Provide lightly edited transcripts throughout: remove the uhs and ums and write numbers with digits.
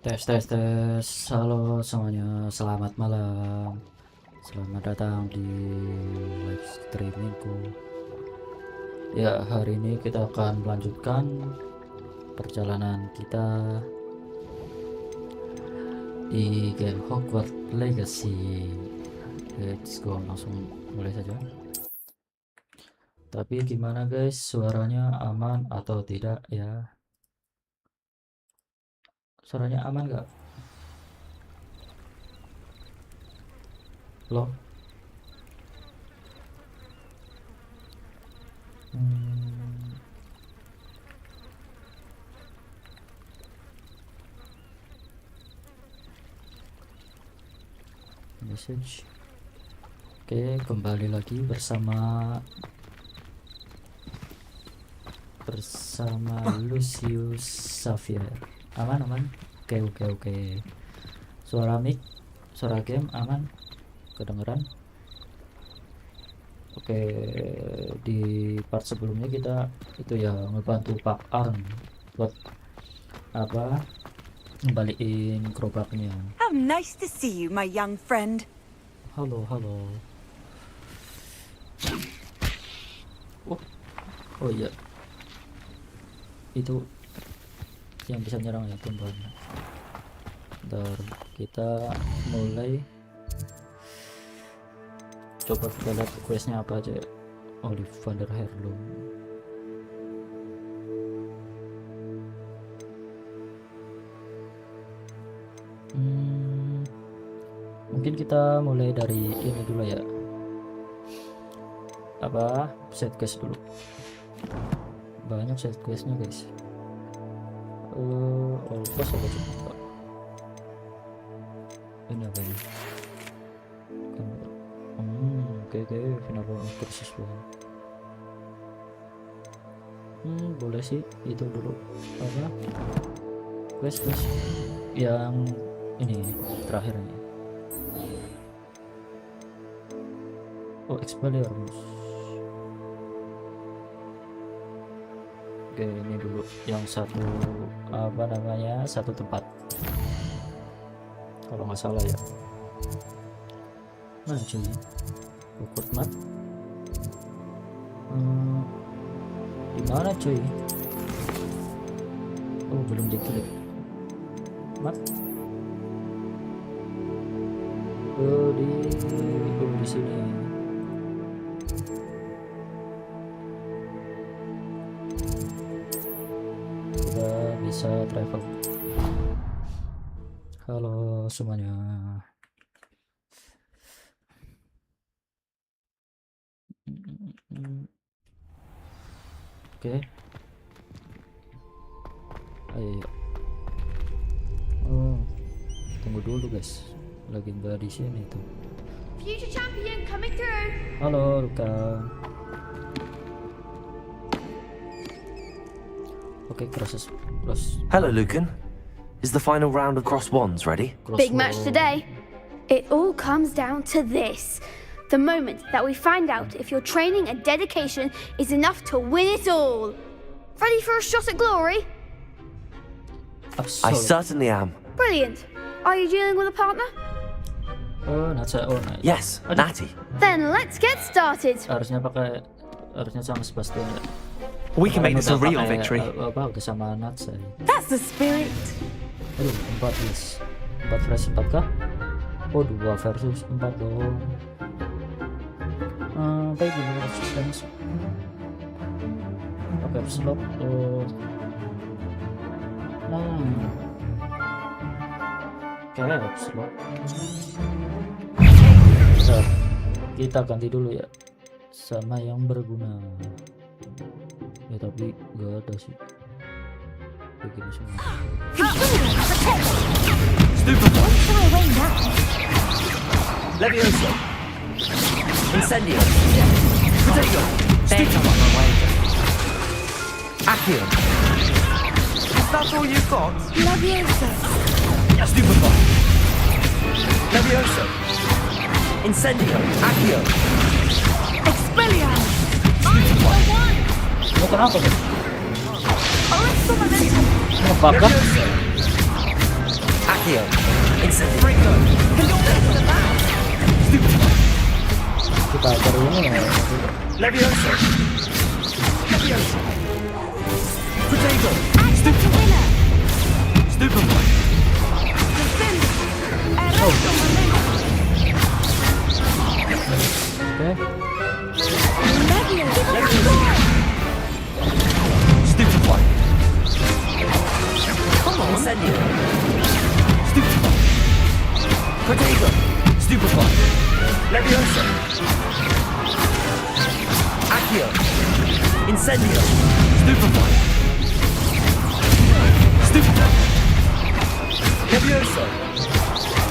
Tes tes tes, halo semuanya, selamat malam, selamat datang di live streamingku. Ya, hari ini kita akan melanjutkan perjalanan kita di game Hogwarts Legacy. Let's go, langsung mulai saja. Tapi gimana guys, suaranya aman atau tidak ya? Suaranya aman gak? Loh? Message. Oke, kembali lagi bersama Lucius Xavier. Aman. Oke. Suara mic, suara game aman, kedengeran. Oke, di part sebelumnya kita itu ya ngebantu Pak Arn buat apa, ngembaliin gerobaknya. How nice to see you, my young friend. Halo. Oh iya, itu yang bisa nyerang ya tumbangnya. Bentar, kita mulai. Coba kita lihat questnya apa aja ya. Ollivander Heirloom. Mungkin kita mulai dari ini dulu ya, apa, set quest dulu. Banyak set questnya guys. All quest apa coba? Ini apa ini? Oke, final kursus boleh sih itu dulu. Apa? Quest yang ini terakhir ini. Oh, Expelliarmus. Oke, ini dulu yang satu, apa namanya, satu tempat kalau nggak salah ya. Mana cuy, ukur mat gimana cuy? Oh, belum diklik mat. Di sini. Kita bisa travel. Halo semuanya. Oke. Ayo. Oh, tunggu dulu guys. Lagi nggak di sini tuh. Future champion coming through. Halo Luka. Okay, cross. Hello, Lucan. Is the final round of cross wands ready? Big match today. It all comes down to this. The moment that we find out if your training and dedication is enough to win it all. Ready for a shot at glory? I certainly am. Brilliant. Are you dealing with a partner? Nice. Yes, Natty. Then let's get started. Harusnya sama Sebastian ya. We can make this a real victory. Udah sama Natsa. That's the spirit. Aduh, 4 versus 4 kah? Oh, 2 versus 4 dong. Kayak gini resistance. Oke, slot. Kayak slot. Bentar, kita ganti dulu ya sama yang berguna ya, tapi gak ada sih begini semua. Levioso. Incendio. Protego. Accio. Is that all you've got? Leviosa. Stupefy. Levioso. Incendio. Accio. Expelliarmus. Oh, kenapa tuh? Arrest the momentum. Apakah? Accio. Incendio. Kita cari ini ya. Levioso. Levioso. Potato. Stupefy. Oke. Stupefy. Incendio. Stupefy. Potato. Stupefy. Levioso. Accio. Incendio. Stupefy. Stupefy. Levioso.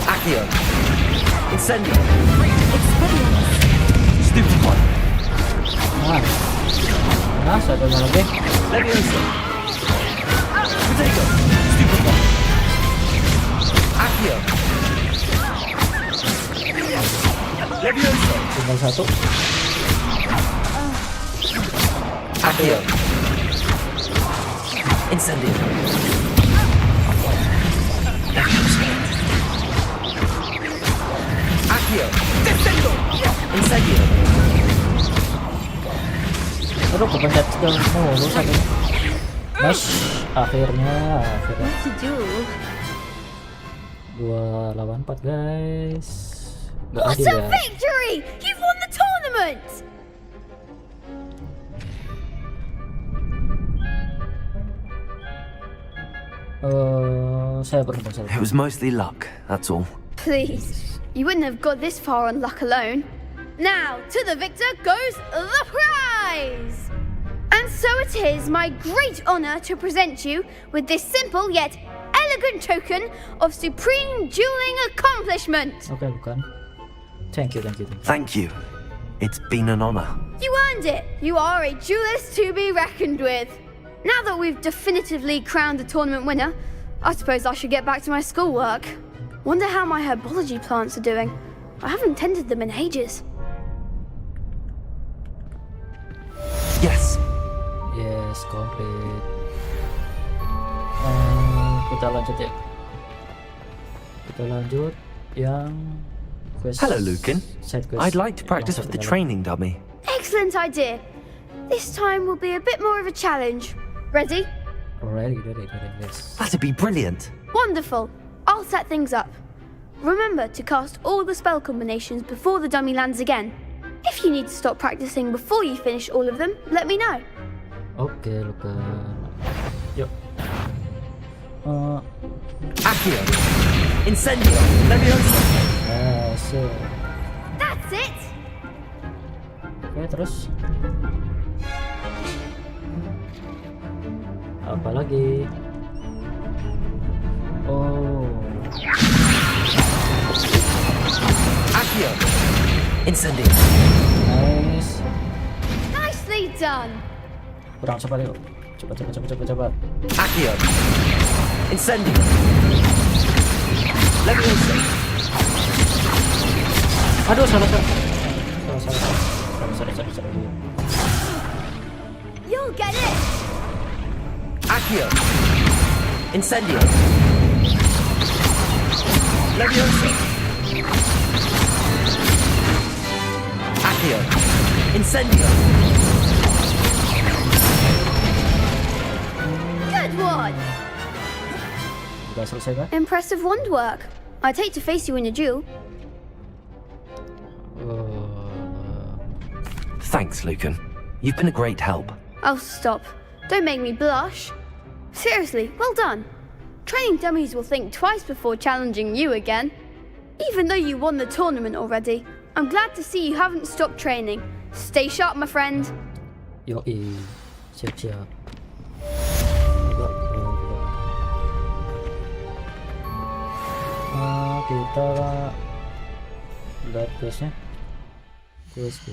Accio. Incendio. Stupefy. Nah, satunya lagi. Levioso. Potato. Stupefy. Accio. Levioso. Tinggal satu. Accio. Incendio. Accio. Descendo. Incendio. Aduh, kepencet skill mulu satu. Nice. Akhirnya. It's a duel. 2 lawan 4 guys. Gak What adil a ya. victory! You've won the tournament! Saya beruntung It was mostly luck, that's all. Please, you wouldn't have got this far on luck alone. Now, to the victor goes the prize! And so it is my great honor to present you with this simple yet elegant token of supreme dueling accomplishment. Oke, bukan. Thank you. Thank you. It's been an honor. You earned it. You are a duelist to be reckoned with. Now that we've definitively crowned the tournament winner, I suppose I should get back to my schoolwork. Wonder how my herbology plants are doing. I haven't tended them in ages. Yes. Yes, complete. Kita lanjut ya. Kita lanjut yang quest. Hello, Lucan. Side quest. I'd like to practice Yang with the satunya training dummy. Excellent idea. This time will be a bit more of a challenge. Ready? lagi. Ready, guys. That'd be brilliant. Wonderful. I'll set things up. Remember to cast all the spell combinations before the dummy lands again. If you need to stop practicing before you finish all of them, let me know. Oke, Luka. Yuk. Accio. Incendio. Levioso. That's it! Oke, terus apa lagi? Oh, Accio. Incendio. nice. Nicely done! Kurang cepat yuk. Cepat. Accio. Incendio. Levioso. Aduh, salah. Sorry. You'll get it! Accio. Incendio. Levioso. Accio. Incendio. Good one! Udah selesai kan? Impressive wand work. I'd hate to face you in a duel. Thanks, Lucan. You've been a great help. Oh, stop. Don't make me blush. Seriously, well done. Training dummies will think twice before challenging you again. Even though you won the tournament already, I'm glad to see you haven't stopped training. Stay sharp, my friend. Yoi, siap. Kita lihat questnya. Quest.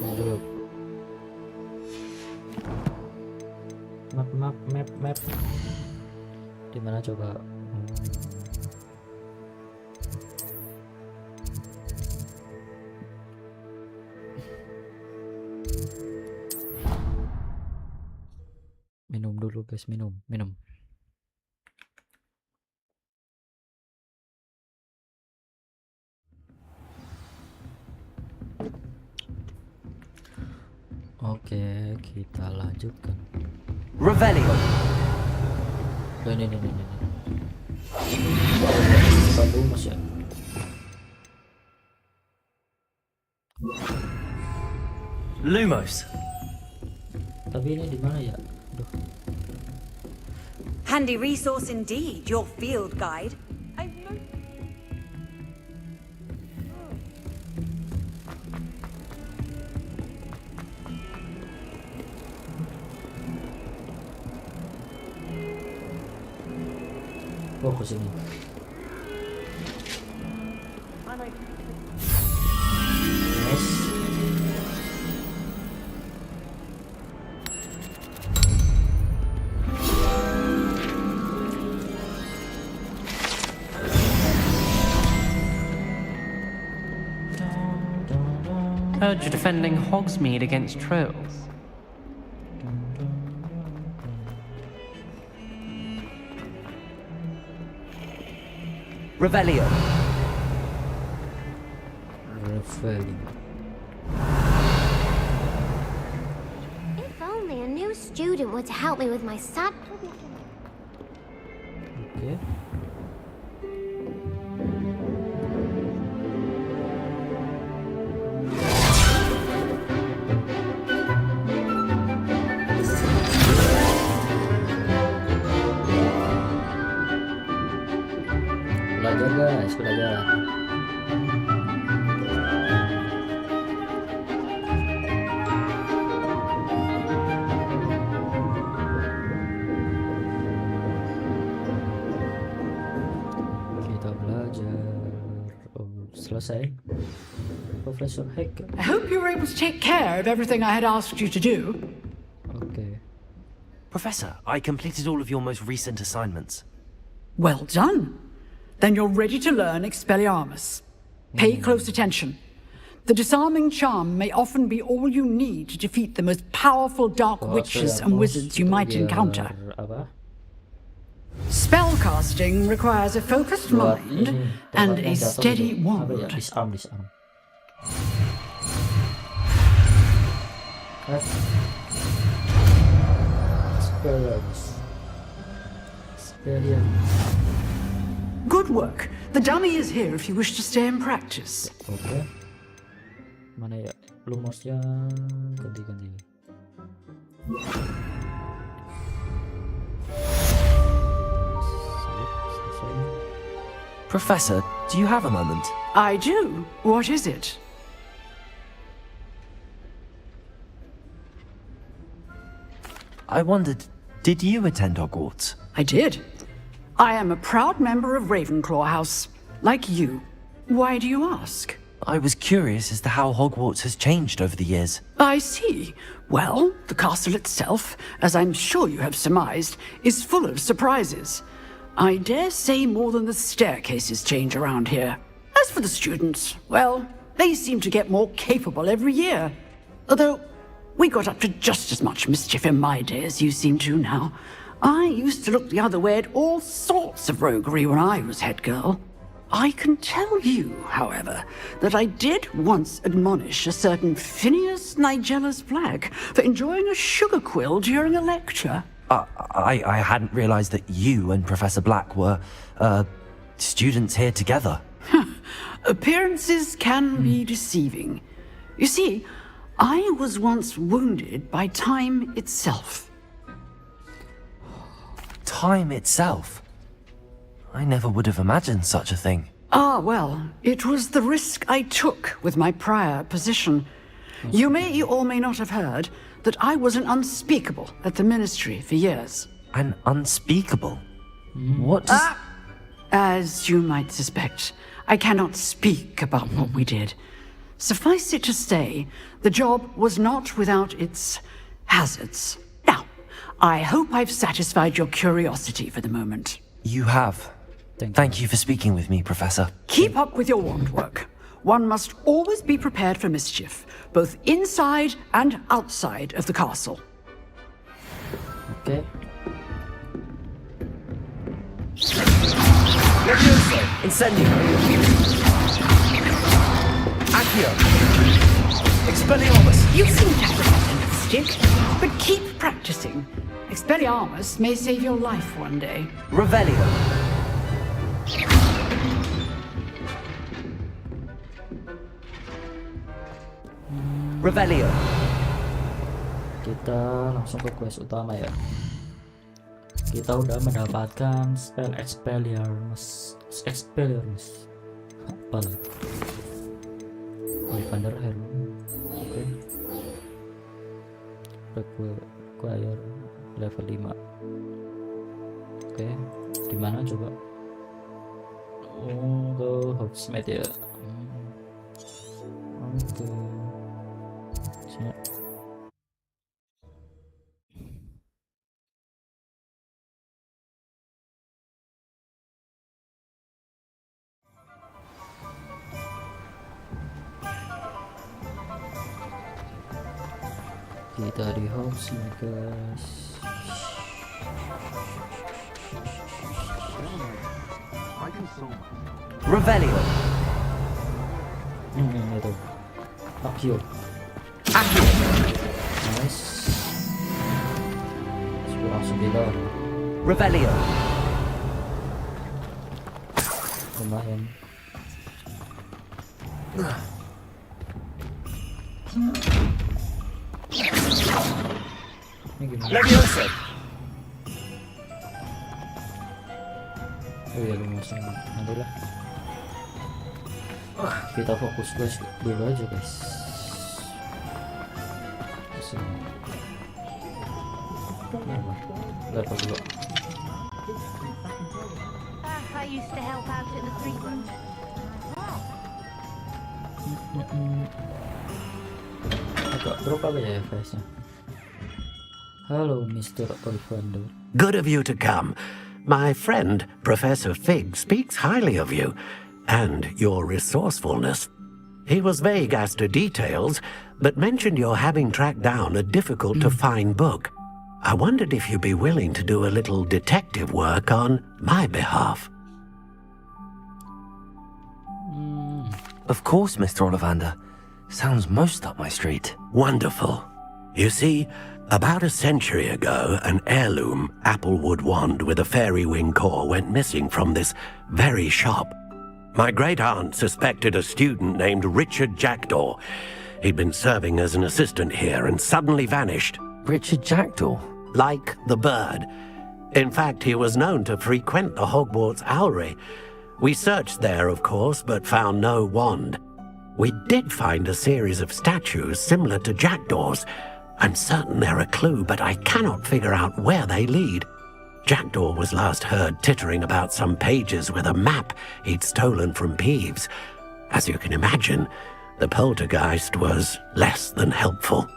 Aduh. Map. Dimana coba? dulu guys, minum. Oke, kita lanjutkan. Revelio. Ini. Sapu masih. Lumos. Tapi ini di mana ya? Aduh. Handy resource indeed, your field guide. Oh, ke sini. Yes. Heard you're defending Hogsmeade against trolls. Revelio. If only a new student were to help me with my sad. Oke. Belajar guys, belajar. Kita belajar. Oh, selesai. Profesor Hacker. I hope you were able to take care of everything I had asked you to do. Oke. Professor, I completed all of your most recent assignments. Well done. Then you're ready to learn Expelliarmus. Pay close attention. The disarming charm may often be all you need to defeat the most powerful dark witches and wizards you might encounter. Apa? Spellcasting requires a focused Buat mind ini, and tempatnya a jatuh steady gitu. Apa ya? wand. Disarm. Experience. Good work. The dummy is here if you wish to stay and practice. Oke. Mana ya? Lumosnya ganti. Professor, do you have a moment? I do. What is it? I wondered, did you attend Hogwarts? I did. I am a proud member of Ravenclaw House, like you. Why do you ask? I was curious as to how Hogwarts has changed over the years. I see. Well, the castle itself, as I'm sure you have surmised, is full of surprises. I dare say more than the staircases change around here. As for the students, well, they seem to get more capable every year. Although, we got up to just as much mischief in my day as you seem to now. I used to look the other way at all sorts of roguery when I was head girl. I can tell you, however, that I did once admonish a certain Phineas Nigella's Black for enjoying a sugar quill during a lecture. I hadn't realized that you and Professor Black were, students here together. Appearances can be deceiving. You see, I was once wounded by time itself. Time itself? I never would have imagined such a thing. Ah, well, it was the risk I took with my prior position. You may or may not have heard that I was an unspeakable at the ministry for years. An unspeakable? What does... As you might suspect, I cannot speak about what we did. Suffice it to say, the job was not without its hazards. Now, I hope I've satisfied your curiosity for the moment. You have. Thank you for speaking with me, Professor. Keep up with your wand work. One must always be prepared for mischief, both inside and outside of the castle. Oke. Levioso! Incendio! Accio! Expelliarmus! You seem to have the end of the stick, but keep practicing. Expelliarmus may save your life one day. Revelio! Revelio! Kita langsung ke quest utama ya. Kita udah mendapatkan spell Expelliarmus. Apa lah? Thunder Hair. Oke. Require level 5. Oke, di mana coba? Oh, ke Hogsmeade ya. Oke. Sini. Kita di Hogsmeade, guys. Revelio! Itu. Accio. Accio! Nice. Langsung kita. Revelio! Lumayan. Ini gimana? Levioso! Oh iya, lu langsung nanti lah. Kita fokus guys dulu aja guys. Sini. Level dulu. I used to help out at the Three Rooms. Agak drop apa ya FPS-nya? Hello, Mr. Ollivander. Good of you to come. My friend, Professor Fig, speaks highly of you and your resourcefulness. He was vague as to details, but mentioned your having tracked down a difficult-to-find book. I wondered if you'd be willing to do a little detective work on my behalf. Of course, Mr. Ollivander. Sounds most up my street. Wonderful. You see, about a century ago, an heirloom applewood wand with a fairy wing core went missing from this very shop. My great-aunt suspected a student named Richard Jackdaw. He'd been serving as an assistant here and suddenly vanished. Richard Jackdaw? Like the bird. In fact, he was known to frequent the Hogwarts Owlery. We searched there, of course, but found no wand. We did find a series of statues similar to Jackdaw's. I'm certain they're a clue, but I cannot figure out where they lead. Jackdaw was last heard tittering about some pages with a map he'd stolen from Peeves. As you can imagine, the poltergeist was less than helpful.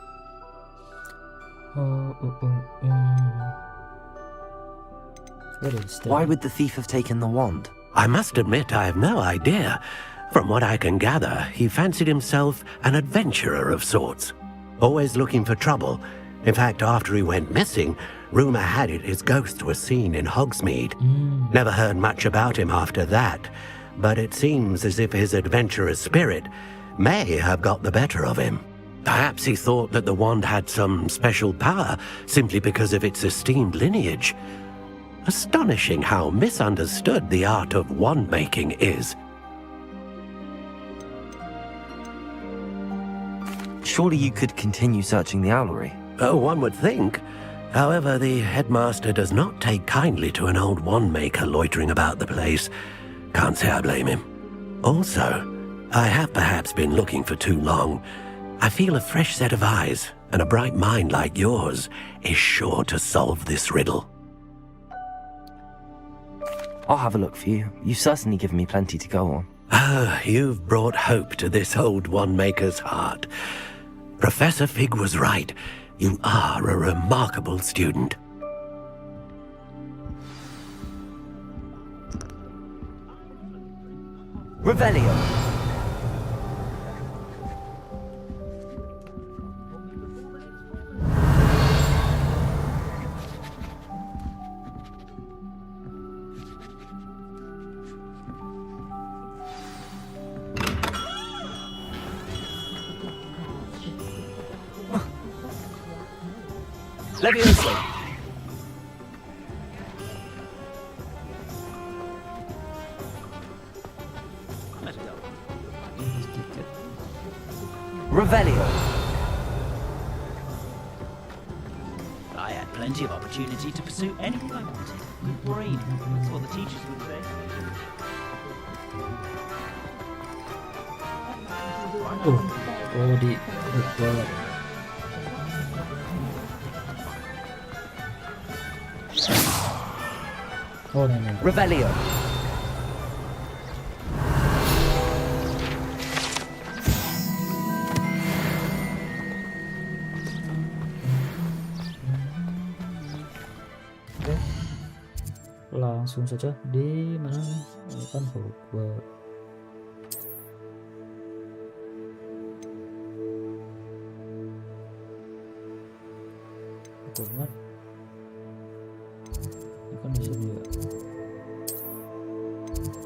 Why would the thief have taken the wand? I must admit I have no idea. From what I can gather, he fancied himself an adventurer of sorts. Always looking for trouble. In fact, after he went missing, rumor had it his ghost was seen in Hogsmeade. Never heard much about him after that, but it seems as if his adventurous spirit may have got the better of him. Perhaps he thought that the wand had some special power simply because of its esteemed lineage. Astonishing how misunderstood the art of wand-making is. Surely you could continue searching the owlery. Oh, one would think. However, the headmaster does not take kindly to an old wand-maker loitering about the place. Can't say I blame him. Also, I have perhaps been looking for too long. I feel a fresh set of eyes, and a bright mind like yours is sure to solve this riddle. I'll have a look for you. You've certainly given me plenty to go on. Ah, you've brought hope to this old wand-maker's heart. Professor Fig was right. You are a remarkable student. Revelio! Leviosa. Ini tiket. Revelio. I had plenty of opportunity to pursue anything I wanted. Brain, that's what the teachers would say. Di duel. Ini. Revelio. Langsung saja di mana? Ini kan Hogwarts. Hogwarts. Ini kan bisa juga.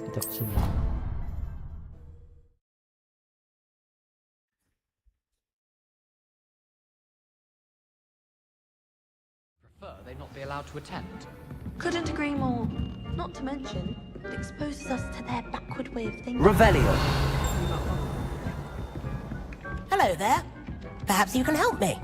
Kita kesini. They not be allowed to attend. Couldn't agree more. Not to mention, it exposes us to their backward way of thinking. Revelio. Hello there. Perhaps you can help me.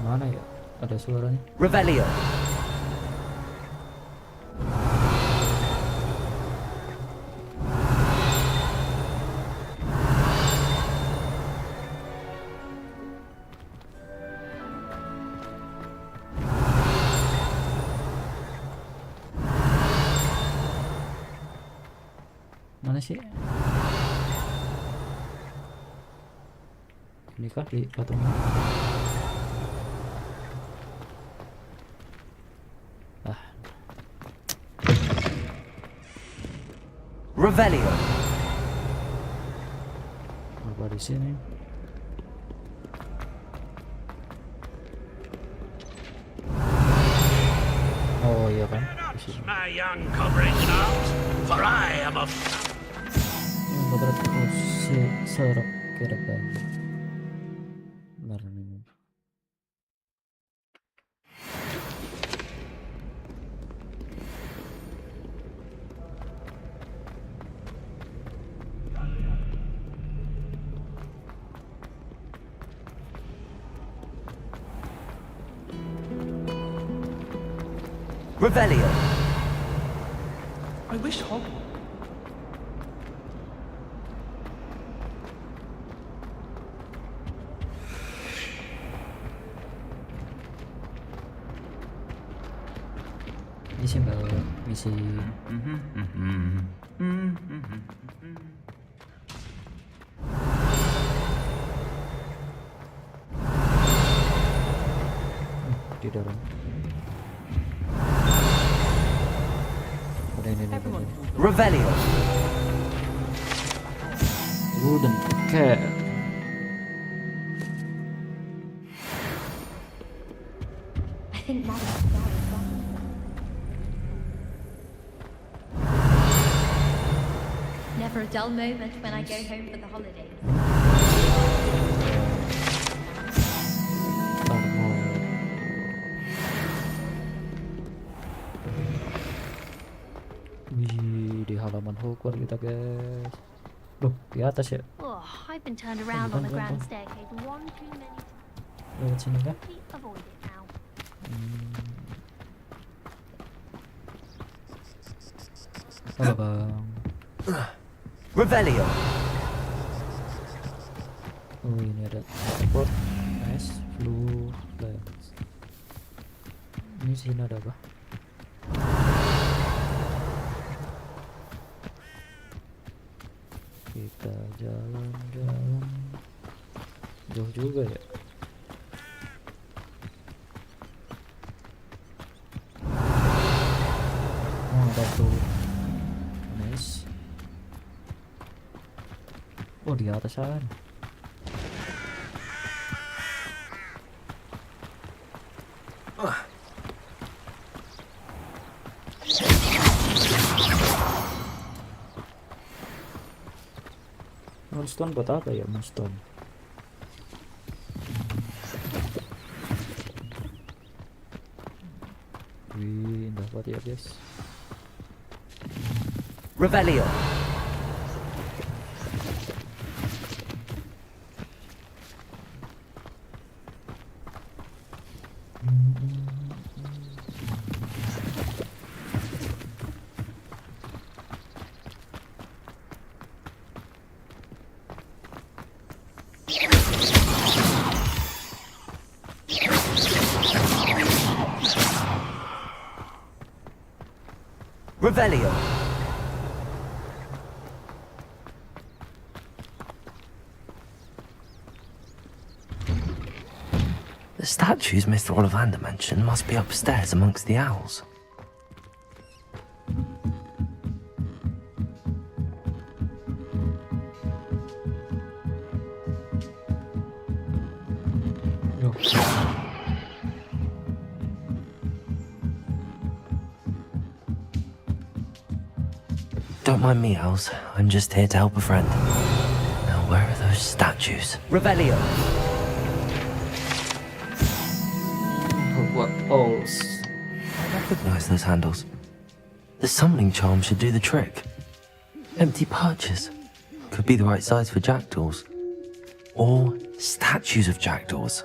Mana ya? Ada suaranya. Revelio. Mana sih? Ini kah di patungnya? Revelio. Apa di sini? Oh iya kan? Di sini. My young covering out, for I am a Berat kursi serap terbang. Benar ini. Revelio. I wish Hogwarts. Misi mbak, misi. Di dalam. Ada ini. Revelio. Wooden cat. I think that is never a dull moment when I go home for the holidays. Wih, di halaman Hogwarts kita guys. Loh, di atas ya? Oh, I've been turned around on the grand staircase one too many times. Lewat sini kah? Avoid it now. Halo bang. Revelio. Oh ini ada support, nice, blue flags. Ini sini ada apa? Kita jalan-jalan. Jauh juga ya. udah tuh. Nice. Oh, di atas sana. Moonstone buat apa ya moonstone? Wih, dapat ya guys. Revelio. Revelio. The statues Mr. Ollivander mentioned must be upstairs amongst the owls. Don't mind me, owls. I'm just here to help a friend. Now, where are those statues? Revelio. What owls? I recognize those handles. The summoning charm should do the trick. Empty perches. Could be the right size for jackdaws. Or statues of jackdaws.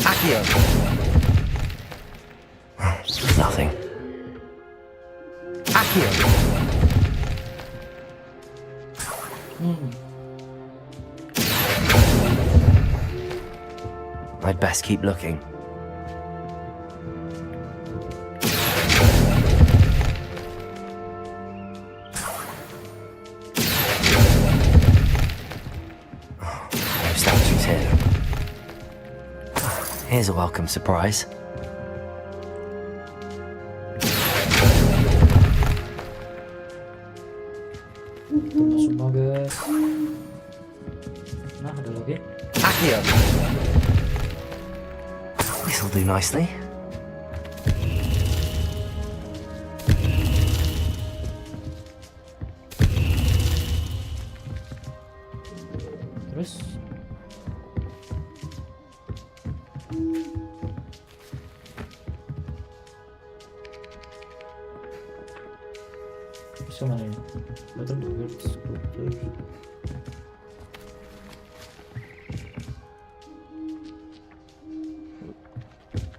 Accio. Nothing. Accio. I'd best keep looking. No statues here. Here's a welcome surprise. Semua guys. Nah, ada lagi. Accio. This'll do nicely. Terus mana ini? Betul duel sculpture.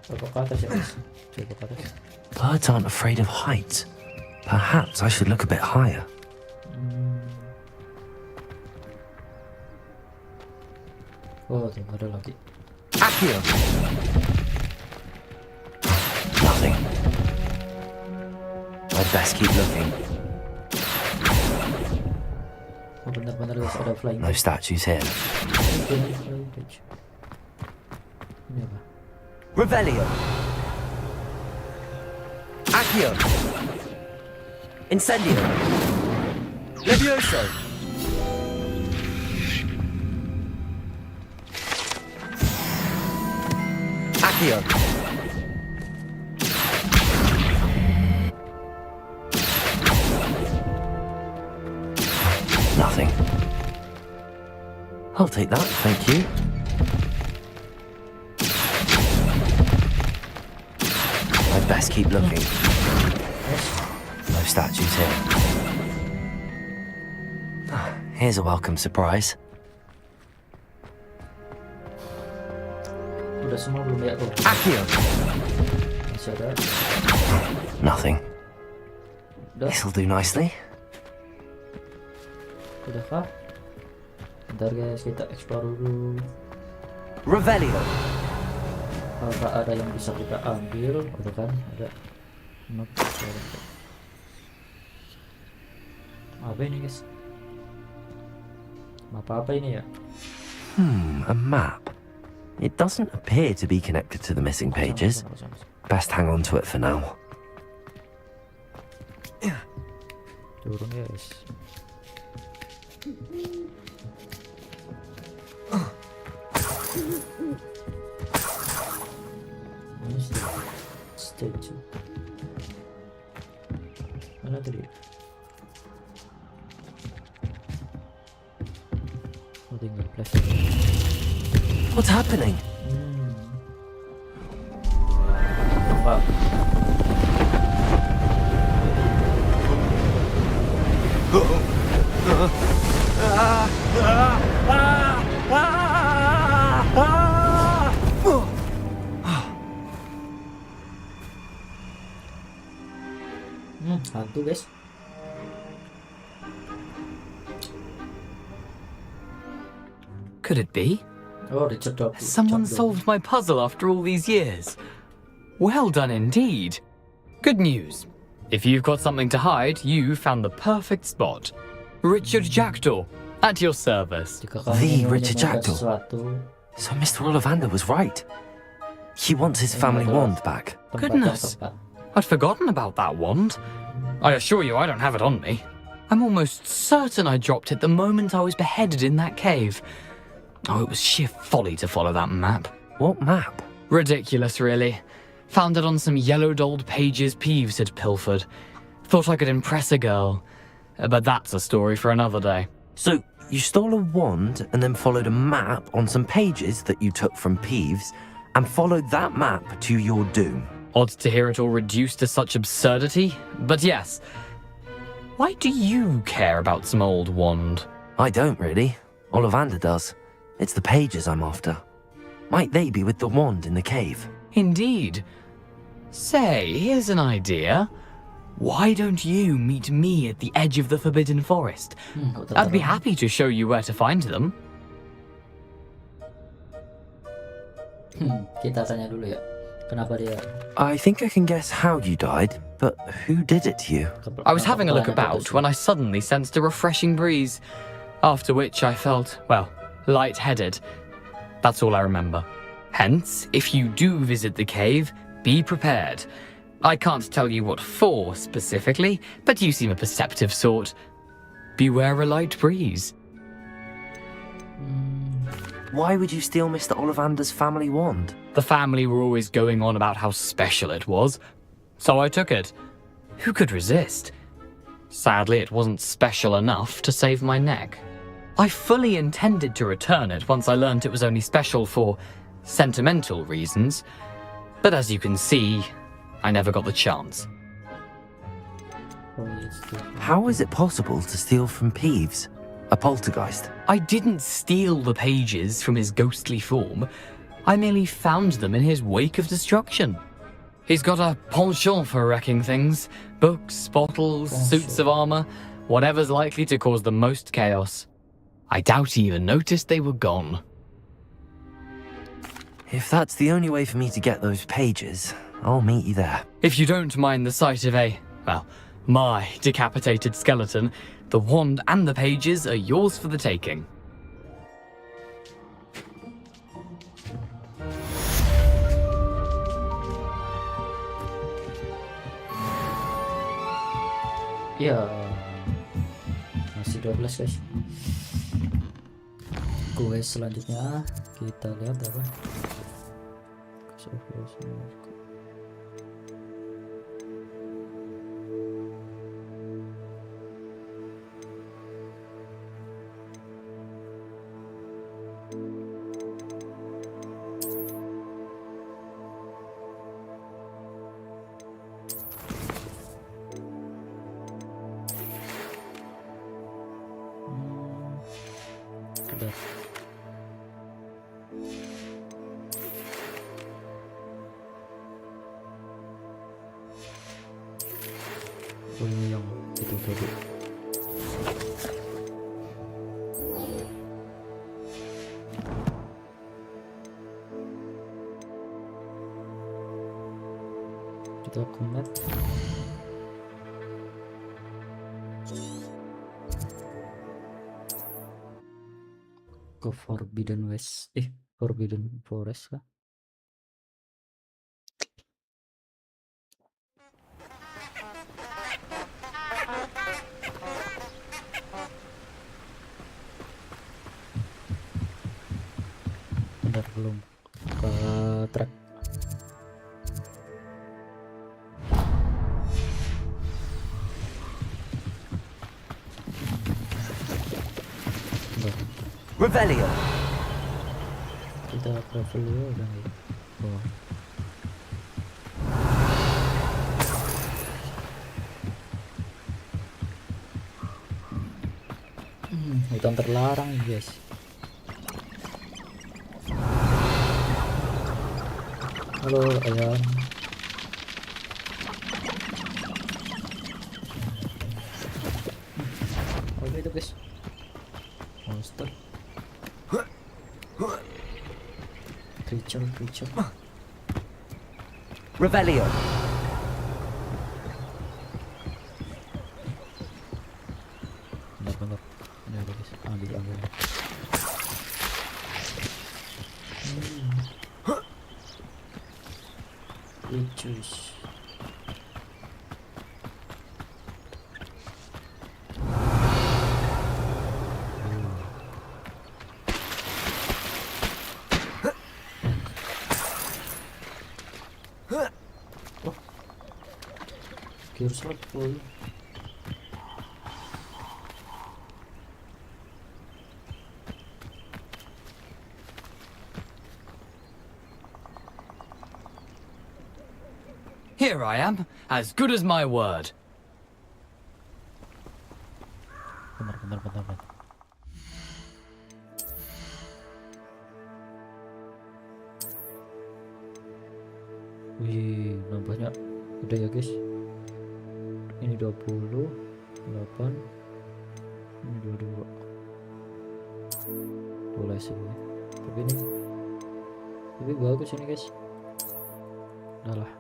Coba ke atas ya guys. Coba ke atas. Birds aren't afraid of heights. Perhaps I should look a bit higher. Oh, tuh ada lagi. Accio. Nothing. I'd best keep looking. Oh, benar-benar guys ada flying No statues here. page. Ini apa? Revelio. Accio. Incendio. Levioso. Accio. Nothing. I'll take that, thank you. I'd best keep looking. No statues here. Here's a welcome surprise. Udah semua belum ya tuh? Accio. Masih ada. Nothing. Udah. This'll do nicely. Udah kah? Bentar guys, kita explore dulu. Revelio. Apakah ada yang bisa kita ambil? Udah kan? Ada. Not. Apa ini guys? Apa ini ya? A map. It doesn't appear to be connected to the missing pages. Best hang on to it for now. Turun guys. Statue. Mana tadi? Oh, tinggal flash. What's happening? Wow. Hantu guys. Could it be? Oh, Richard Dog. Has someone solved my puzzle after all these years? Well done indeed. Good news. If you've got something to hide, you found the perfect spot. Richard Jackdaw, at your service. The Richard Jackdaw. So Mr. Ollivander was right. He wants his family wand back. Goodness, I'd forgotten about that wand. I assure you I don't have it on me. I'm almost certain I dropped it the moment I was beheaded in that cave. Oh, it was sheer folly to follow that map. What map? Ridiculous, really. Found it on some yellowed old pages Peeves had pilfered. Thought I could impress a girl. But that's a story for another day. So, you stole a wand and then followed a map on some pages that you took from Peeves and followed that map to your doom. Odd to hear it all reduced to such absurdity, but yes. Why do you care about some old wand? I don't really. Ollivander does. It's the pages I'm after. Might they be with the wand in the cave? Indeed. Say, here's an idea. Why don't you meet me at the edge of the Forbidden Forest? I'd be happy to show you where to find them. Kita tanya dulu ya. Kenapa dia? I think I can guess how you died, but who did it to you? I was having a look about when I suddenly sensed a refreshing breeze, after which I felt, well, lightheaded. That's all I remember. Hence, if you do visit the cave, be prepared. I can't tell you what for specifically, but you seem a perceptive sort. Beware a light breeze. Why would you steal Mr. Ollivander's family wand? The family were always going on about how special it was, so I took it. Who could resist? Sadly, it wasn't special enough to save my neck. I fully intended to return it once I learned it was only special for sentimental reasons, but as you can see, I never got the chance. How is it possible to steal from Peeves, a poltergeist? I didn't steal the pages from his ghostly form. I merely found them in his wake of destruction. He's got a penchant for wrecking things. Books, bottles, suits of armor, whatever's likely to cause the most chaos. I doubt he even noticed they were gone. If that's the only way for me to get those pages, I'll meet you there. If you don't mind the sight of my decapitated skeleton, the wand and the pages are yours for the taking. Ya, masih 12 guys. Quest selanjutnya kita lihat apa? Yang itu tadi. Kita ke map. ke Forbidden West, Forbidden Forest kah? Bentar, belum ke track. Revelio. Kita travel dulu udah nih. Oh. Hutan terlarang guys. Halo ayam. Oke itu guys. Monster. Creature. Revelio. Benar. Ini ada guys. Ambil. Creatures. Slot full. Here I am, as good as my word. Bentar. Wih, nampaknya udah ya guys. Ini 20, 8, ini 22. Boleh sih ya. Tapi bagus ini guys. Udah lah.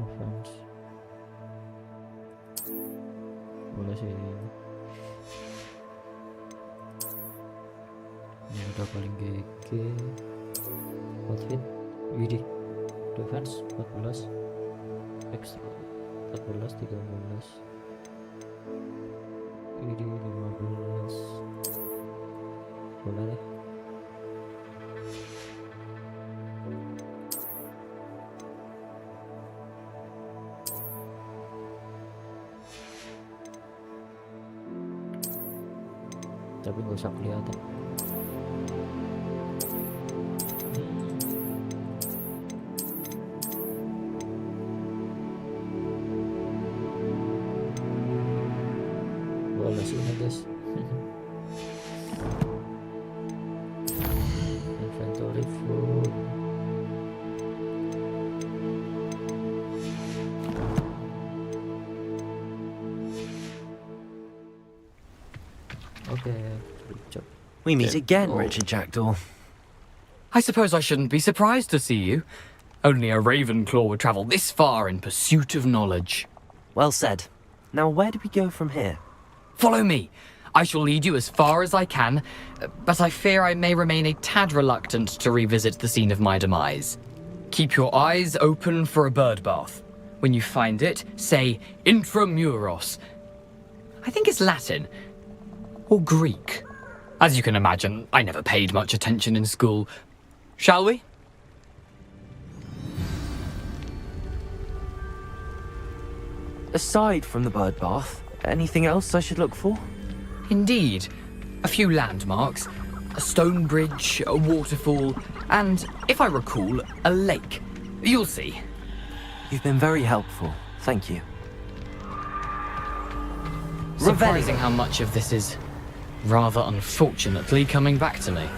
Offense. Boleh sih. Ini udah paling GG. Outfit widih, defense 14, extra 14, 13 widih 15. Boleh deh. Tapi nggak usah kelihatan. Boleh sih ini guys. Inventory full. Okay, good job. We meet again, Richard Jackdaw. I suppose I shouldn't be surprised to see you. Only a Ravenclaw would travel this far in pursuit of knowledge. Well said. Now where do we go from here? Follow me. I shall lead you as far as I can, but I fear I may remain a tad reluctant to revisit the scene of my demise. Keep your eyes open for a bird bath. When you find it, say intramuros. I think it's Latin. Or Greek. As you can imagine, I never paid much attention in school. Shall we? Aside from the bird bath, anything else I should look for? Indeed. A few landmarks, a stone bridge, a waterfall, and, if I recall, a lake. You'll see. You've been very helpful. Thank you. Surprising how much of this is, rather unfortunately, coming back to me.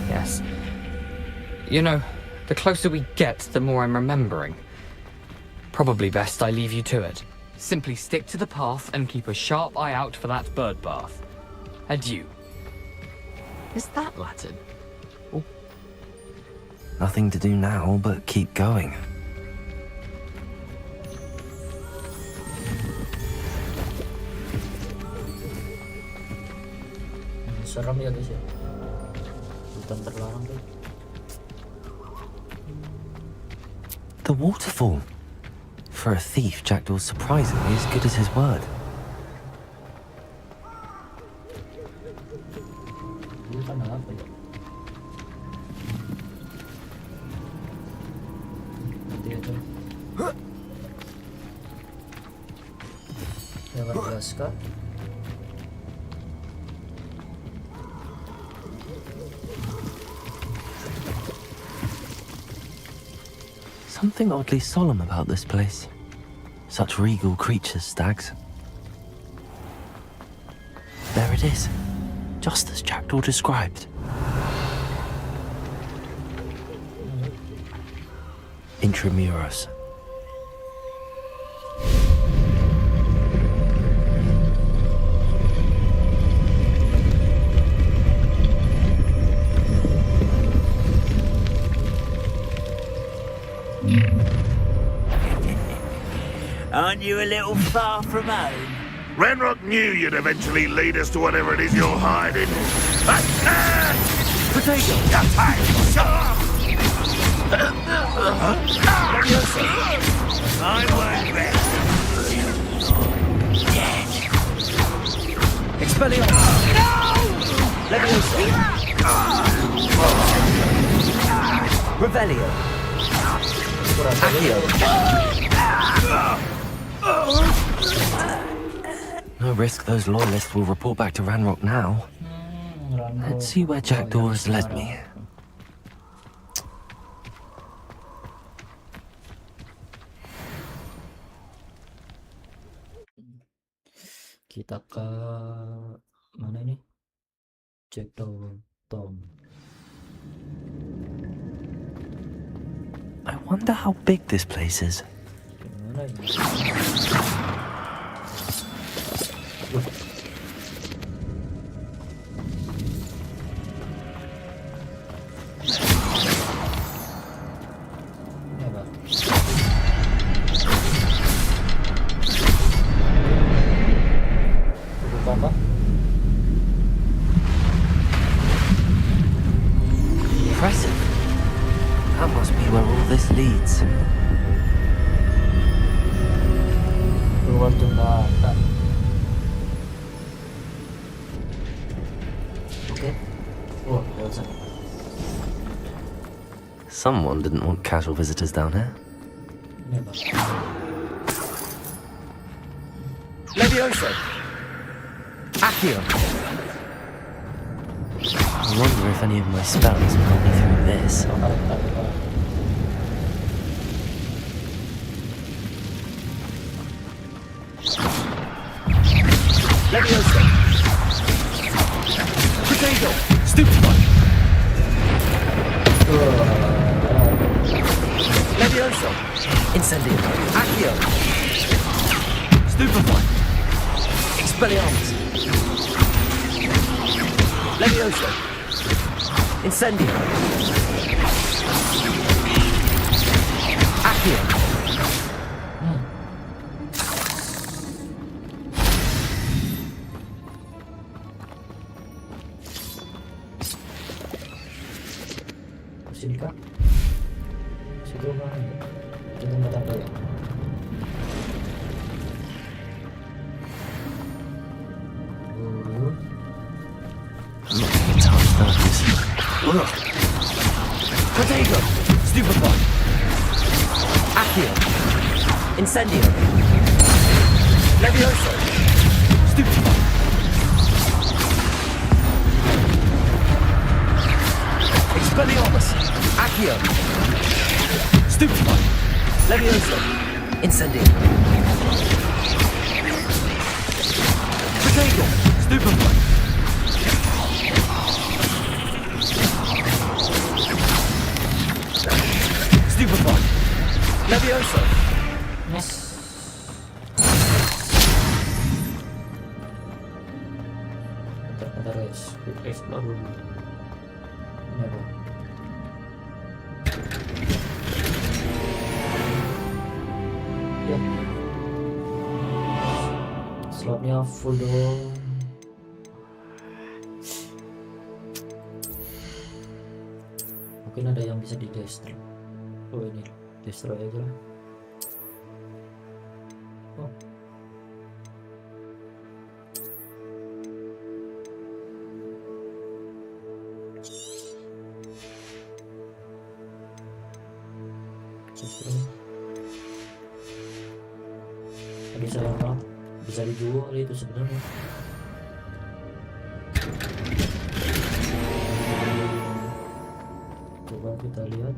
Yes. You know, the closer we get, the more I'm remembering. Probably best I leave you to it. Simply stick to the path and keep a sharp eye out for that bird bath. Adieu. Is that Latin? Oh. Nothing to do now but keep going. Serem ya guys ya. Hutan terlarang tuh. The waterfall. For a thief, Jackdaw's surprisingly as good as his word. Ini kan apa ya? Nanti aja. Lewat gas kah? Something oddly solemn about this place. Such regal creatures, stags. There it is, just as Jackdaw described. Intramuros. Aren't you a little far from home? Ranrock knew you'd eventually lead us to whatever it is you're hiding. Potato! I won't rest. Expelliarmus! Leviosa! Revelio! Accio! No risk those loyalists will report back to Ranrock now. Let's see where Jackdaw has led me. Kita ke mana ini? Jackdaw Tom. I wonder how big this place is. Gimana ini? Ini apa? Buku apa? Impressive. That must be where all this leads. Keluar jembatan. Oke. Oh, lewat sana. Someone didn't want casual visitors down here. Ini apa? Leviosa! Accio! I wonder if any of my spells will help me through this. Leviosa! Potato! Stupefy! Leviosa! Incendio! Accio! Stupefy! Expelliarmus! Leviosa! Incendio! Accio! Sini kah? Situ kan? Itu tempat apa ya? Potato! Stupefy! Accio! Incendio! Leviosa! Stupefy! Expelliarmus! Accio! Stupefy! Leviosa! Incendio! Potato! Stupefy! Stupefy! Leviosa! Yes. Bentar guys, quick explore dulu. Ini apa? slotnya full dong. Mungkin ada yang bisa di destroy. Oh ini destroy aja lah. Oh. Bisa apa? Bisa dijual itu sebenarnya. Coba kita lihat.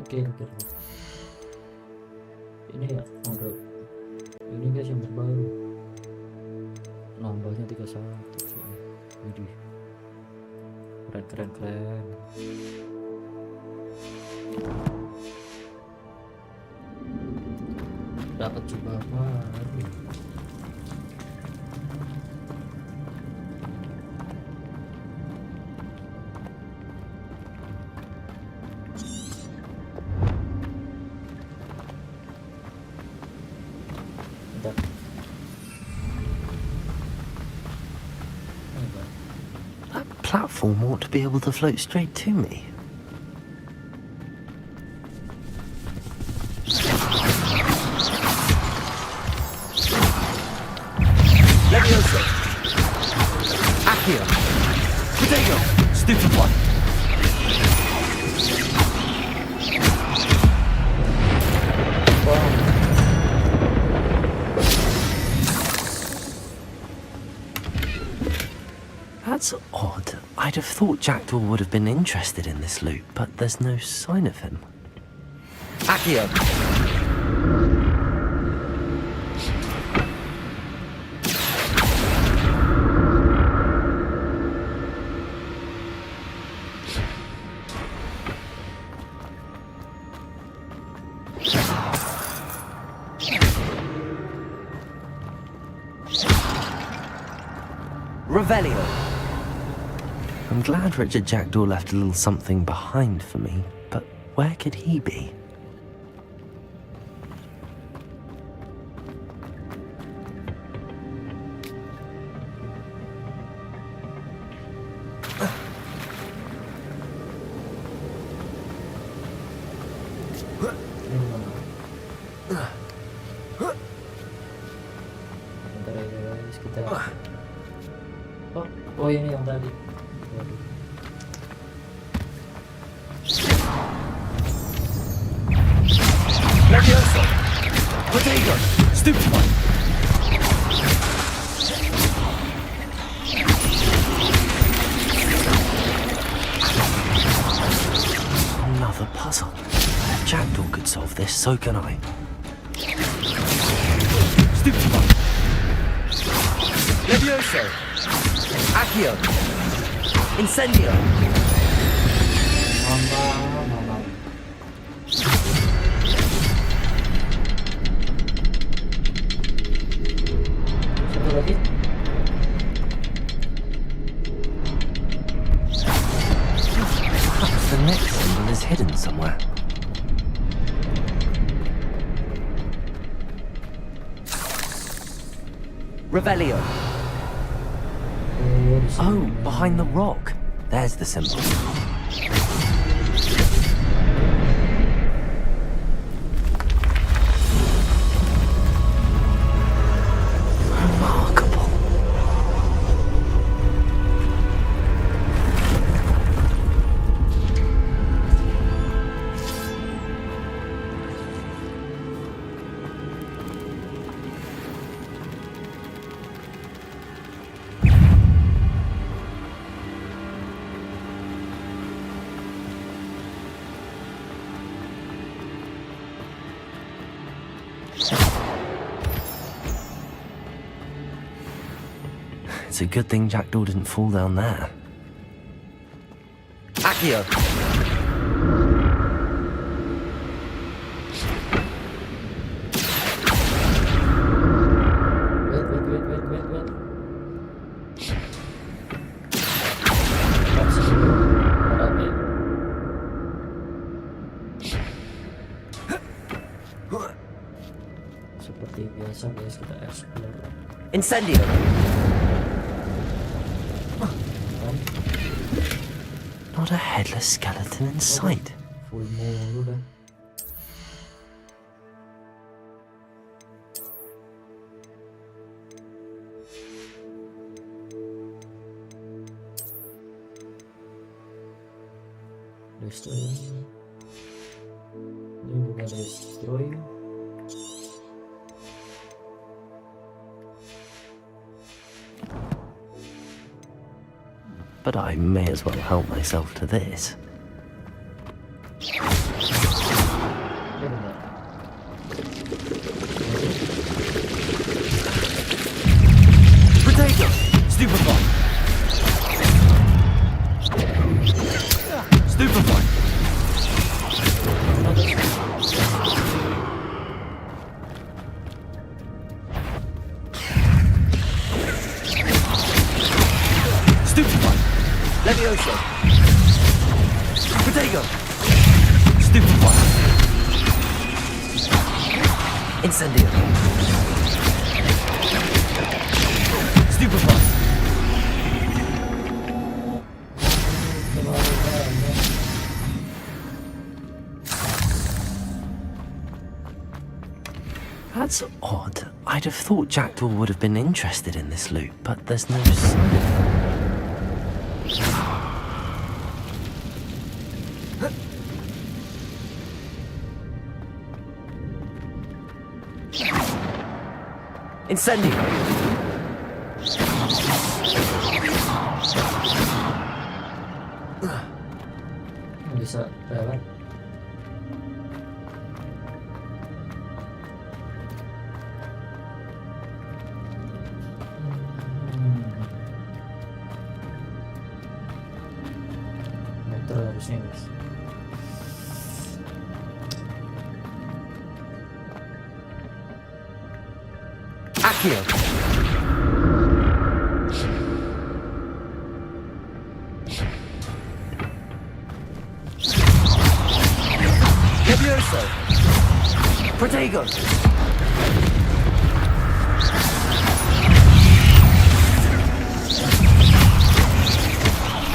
Oke. Ini ya, udah. Ini guys yang terbaru. Nambahnya 31. Widih. Keren. Dapat coba apa? That platform ought to be able to float straight to me. Leviosa. Accio. Potato. Stupid one. That's odd. I'd have thought Jackdaw would have been interested in this loot, but there's no sign of him. Accio. Revelio. I'm glad Richard Jackdaw left a little something behind for me, but where could he be? Oh ini yang tadi. Leviosa. Potato. Stupid one. Another puzzle. If Jackdaw could solve this, so can I. Stupid one. Leviosa. Accio. Incendio. Satu lagi. Perhaps the next symbol is hidden somewhere. Revelio. Oh, behind the rock. There's the symbol. Remarkable. It's a good thing Jackdaw didn't fall down there. Accio. Wait. Bisa guys, kita explore. Incendio. Not a headless skeleton in sight. Full mulu kan. Destroy. Ini bukan destroy. But I may as well help myself to this. Potato. Stupefy. Stupefy. Stupefy. Levioso. Potato. Stupefy. Incendio. Stupefy. That's odd. I'd have thought Jackdaw would have been interested in this loot, but there's no sign. Incendio. Bisa lewat. Meter harusnya guys. Accio. Levioso. Protego.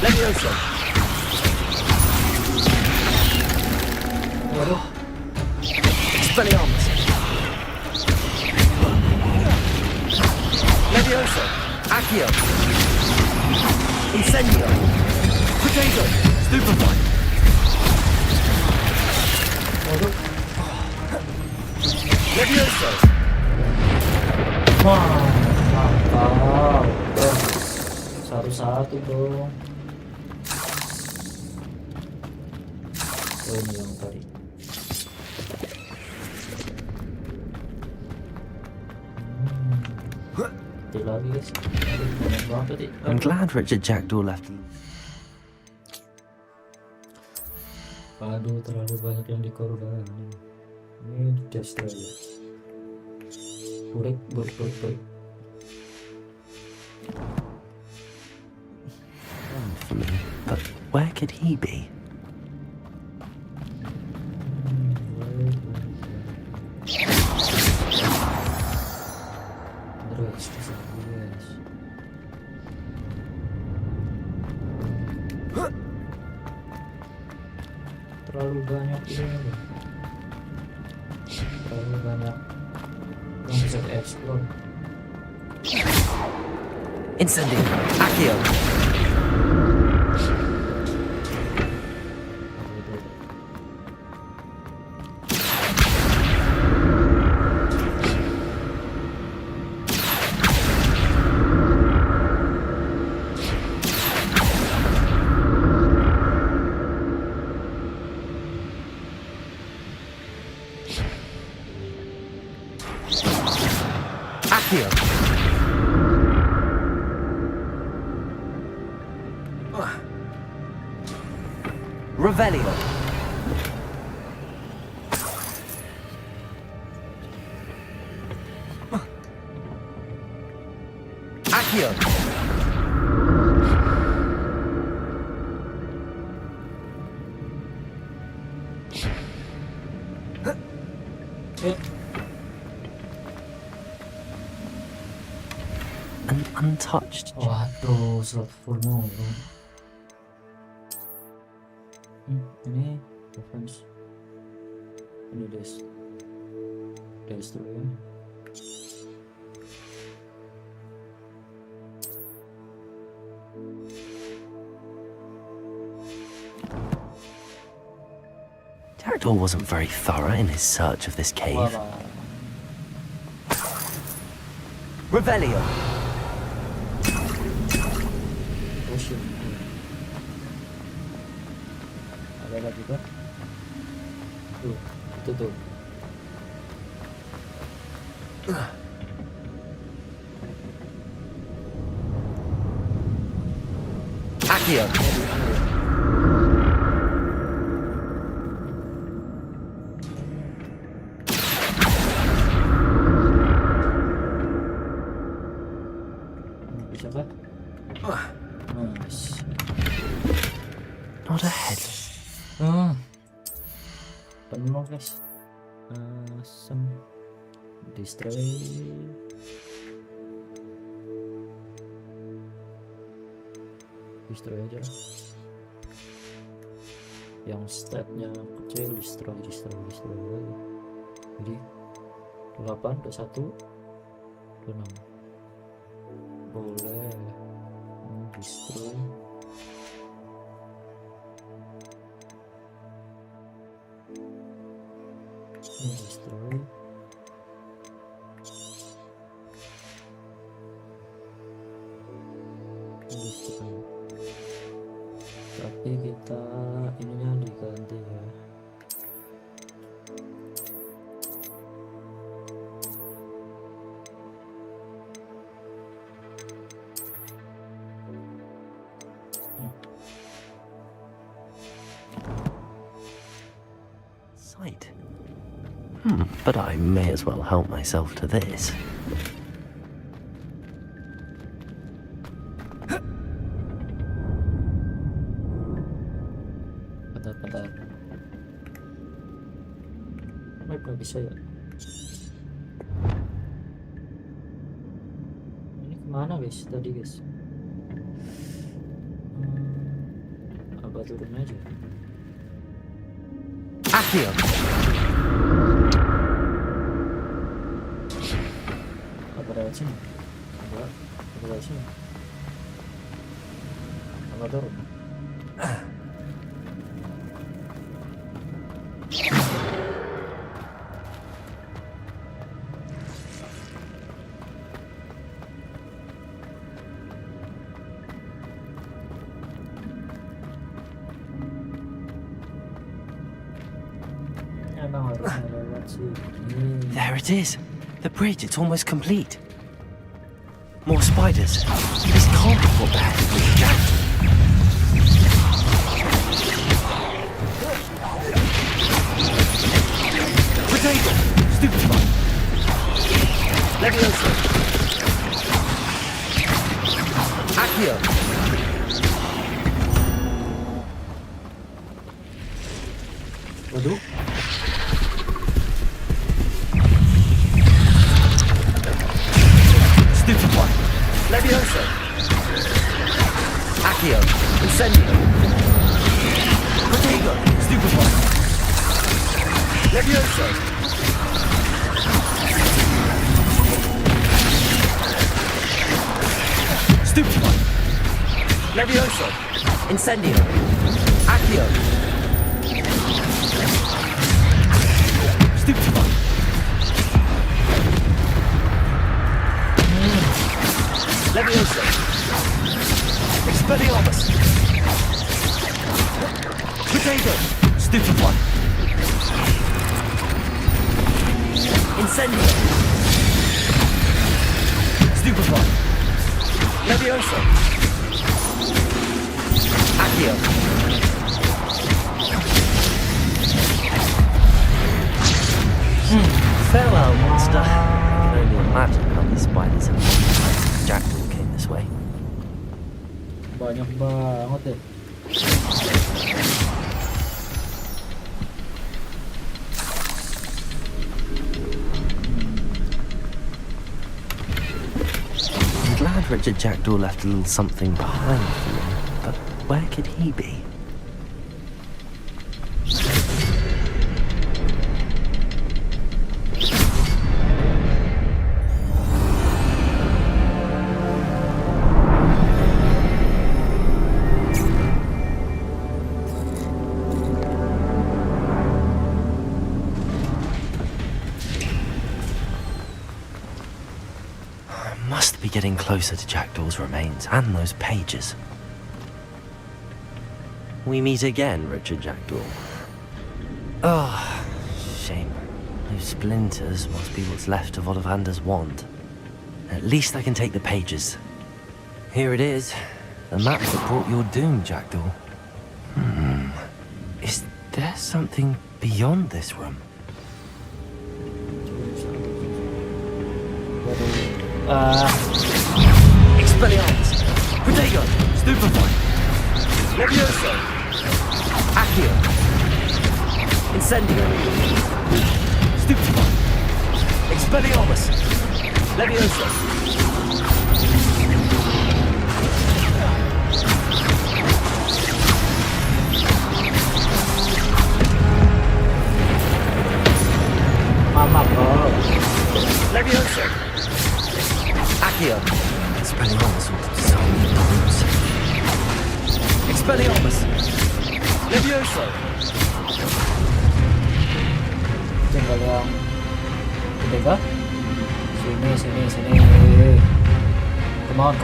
Levioso. Expelliarmus. Levioso. Accio. Incendio. Potato. Stupefy. Levioso. Wah, mantap. Satu-satu dong. Oh, ini yang tadi. Lagi guys. I'm glad Richard Jackdaw left. Aduh, terlalu banyak yang dikorbanin. Ini destroy ya. Burik. But where could he be? Terlalu banyak ini. Terlalu banyak yang bisa dieksplor. Incendio. Accio. Accio. Revelio. Accio. untouched. Waduh, slot full mulu. Ini defense. Ini destroy. Jackdaw wasn't very thorough in his search of this cave. Revelio. Potion. Ada lagi kan? Tuh, itu tuh. Accio. Bisa kan? Nice. Not a head. Penuh guys. Destroy. Destroy aja lah. Yang statnya kecil destroy lagi. Jadi 8, 21, 26. Boleh destroy. Destroy. Tapi kita ininya diganti ya. Sight. But I may as well help myself to this. Bentar. Nggak bisa ya. Ini kemana guys? Tadi guys. Apa turun aja? Accio. Apa lewat sini? Apa lewat sini? Apa turun? There it is. The bridge, it's almost complete. More spiders. This can't be what the heck was Jack. Potato. Stupid one. Levioso. Accio. Waduh. Stupid one. Levioso. Accio. Incendio. Potato. Stupid one. Levioso. Stupid one. Levioso. Incendio. Accio. Stupid one. Levioso. Expelliarmus. Potato. Stupid one. Incendio. Stupid one. Levioso. Accio. Farewell, monster. I can only imagine how these spiders have multiplied. Jackdaw came this way. Banyak banget deh. I'm glad Richard Jackdaw left a little something behind for me, but where could he be? Must be getting closer to Jackdaw's remains and those pages. We meet again, Richard Jackdaw. Ah, shame. Those splinters must be what's left of Ollivander's wand. At least I can take the pages. Here it is. The map that brought your doom, Jackdaw. Is there something beyond this room? Expelliarmus, Protego, Stupefy, Levioso, Accio, Incendio, Stupefy, Expelliarmus, Levioso. Mama bro. Levioso. Accio. Expelliarmus with so many bombs. Expelliarmus. Levioso. Tinggal yang ketiga. Sini. Come on.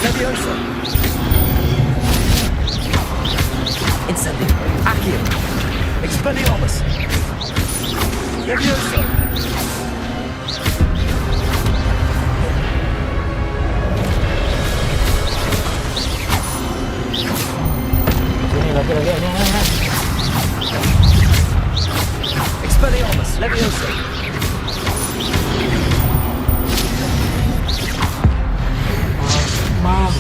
Levioso. Incendio. Accio. Expelliarmus. Levioso. Lagi. Expelliarmus, Levioso. Mam.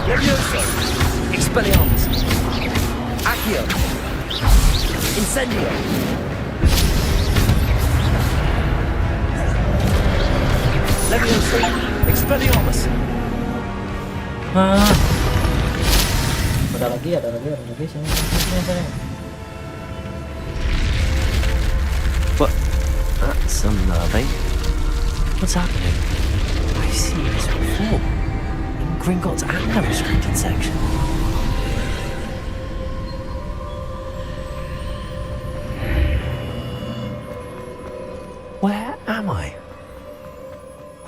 Levioso. Expelliarmus. Accio. Incendio. Levioso. Expelliarmus. Ada lagi sini. What? That's some nerving. What's happening? I've seen this before. In Gringotts and the restricted section. Where am I?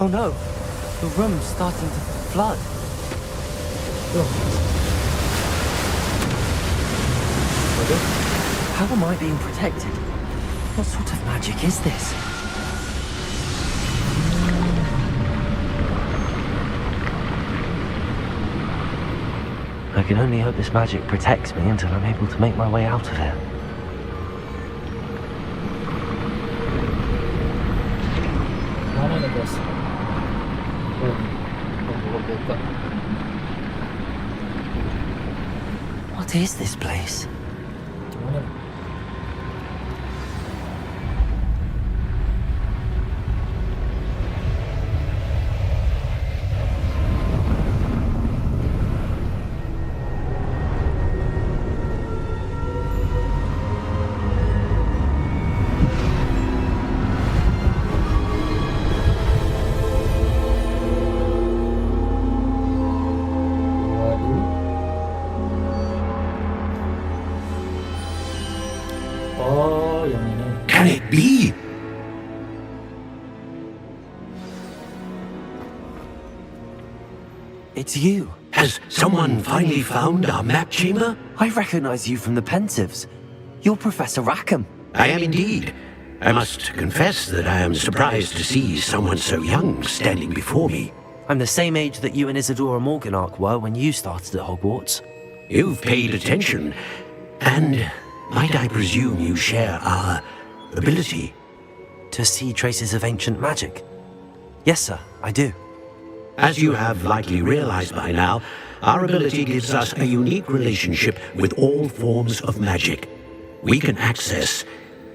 Oh no! The room's starting to flood. How am I being protected? What sort of magic is this? I can only hope this magic protects me until I'm able to make my way out of here. Mana nih guys? Membuka. What is this place? Gimana? Can it be? It's you. Has someone finally found our map chamber? I recognize you from the Pensieves. You're Professor Rackham. I am indeed. I must confess that I am surprised to see someone so young standing before me. I'm the same age that you and Isadora Morganach were when you started at Hogwarts. You've paid attention, and might I presume you share our ability? To see traces of ancient magic? Yes, sir, I do. As you have likely realized by now, our ability gives us a unique relationship with all forms of magic. we can access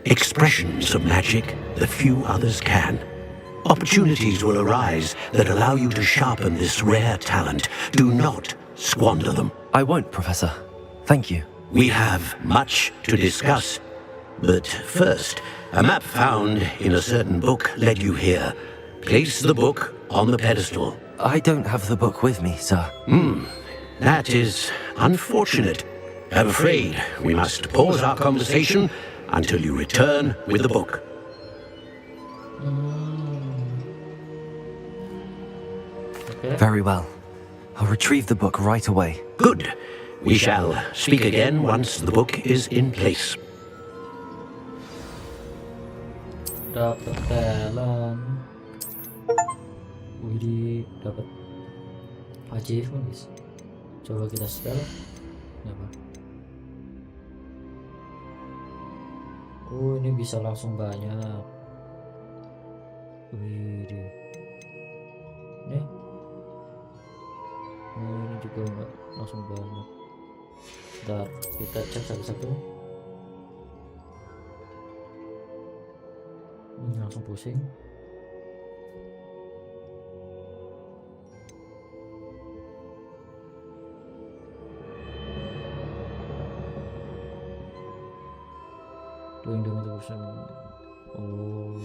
expressions of magic that few others can. Opportunities will arise that allow you to sharpen this rare talent. Do not squander them. I won't, Professor. Thank you. We have much to discuss. But first, a map found in a certain book led you here. Place the book on the pedestal. I don't have the book with me, sir. That is unfortunate. I'm afraid we must pause our conversation until you return with the book. Okay. Very well. I'll retrieve the book right away. Good. We shall speak again once the book is in place. Dapat talent. Widih, dapat achievement guys. Coba kita setel. Apa? Oh, ini bisa langsung banyak. Widih. Nih. Oh, ini juga enggak langsung banyak. Bentar, kita cek satu-satu. Langsung pusing. Doing dengan terusan. Oh.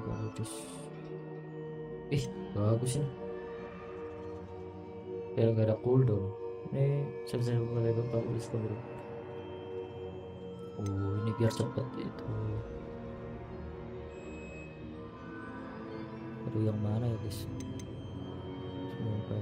Bagus. Bagus ini. Biar nggak ada cooldown. Ini saya mulai bagus sekali. Oh, ini biar cepat itu. Aduh, yang mana ya guys? Semoga.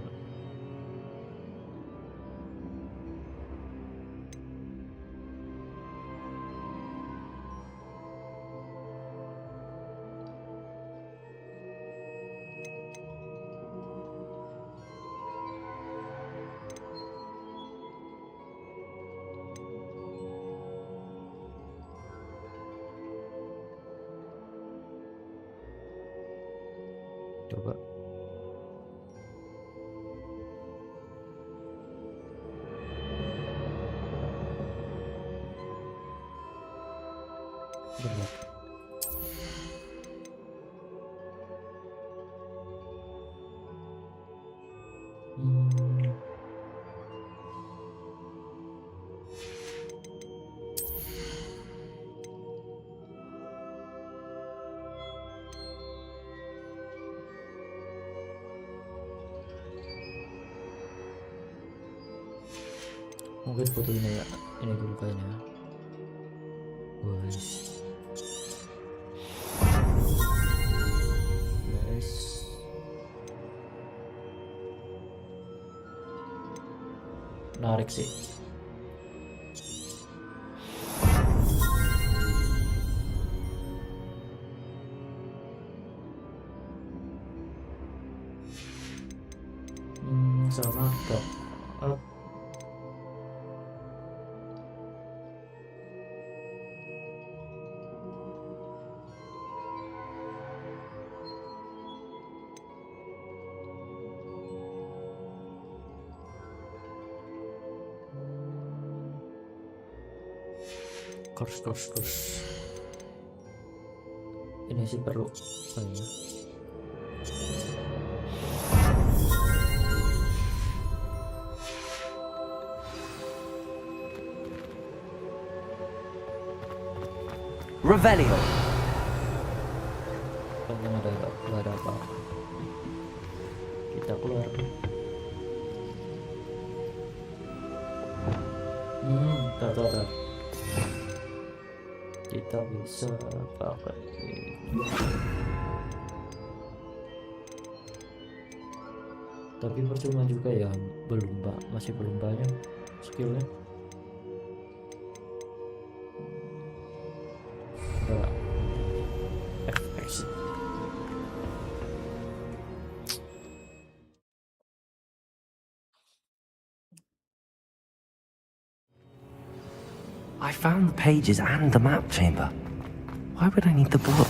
Coba. Berat. Mungkin foto ini ya, ini dulu kayaknya. Guys. Menarik sih. Sama kok. Kurs. Ini sih perlu kayaknya. Revelio. Kayaknya nggak ada apa. Kita keluar. Tak. Kita bisa pakai ini. Tapi percuma juga ya, masih belum banyak skillnya. FX. I found the pages and the map chamber. Why would I need the book?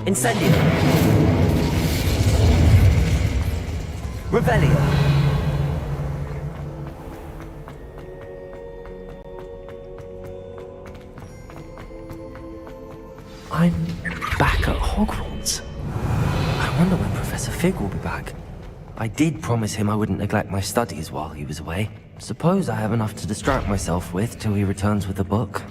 Incendio. Rebellion. I'm back at Hogwarts. I wonder when Professor Fig will be back. I did promise him I wouldn't neglect my studies while he was away. Suppose I have enough to distract myself with till he returns with the book.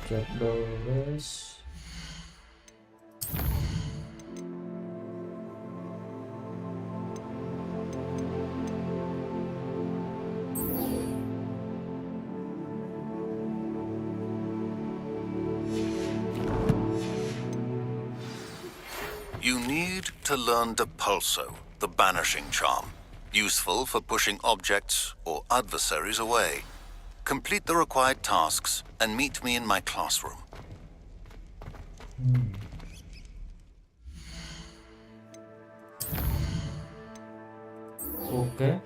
Jadwal guys. You need to learn Depulso, the banishing charm, useful for pushing objects or adversaries away. Complete the required tasks and meet me in my classroom. Oke.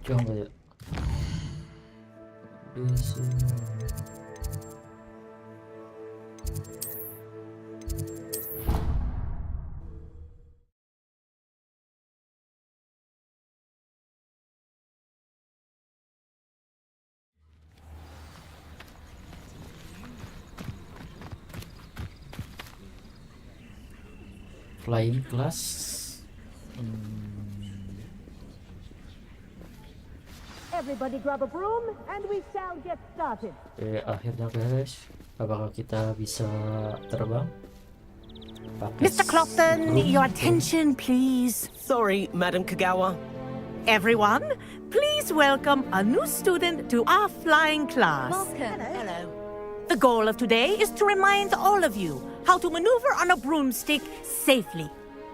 Coba ya. Di sini. Flying class. Everybody grab a broom and we shall get started. Akhirnya guys, apakah kita bisa terbang? Mr. Clopton, your attention please. Sorry, Madam Kagawa. Everyone, please welcome a new student to our flying class. Welcome. Hello. The goal of today is to remind all of you how to maneuver on a broomstick safely,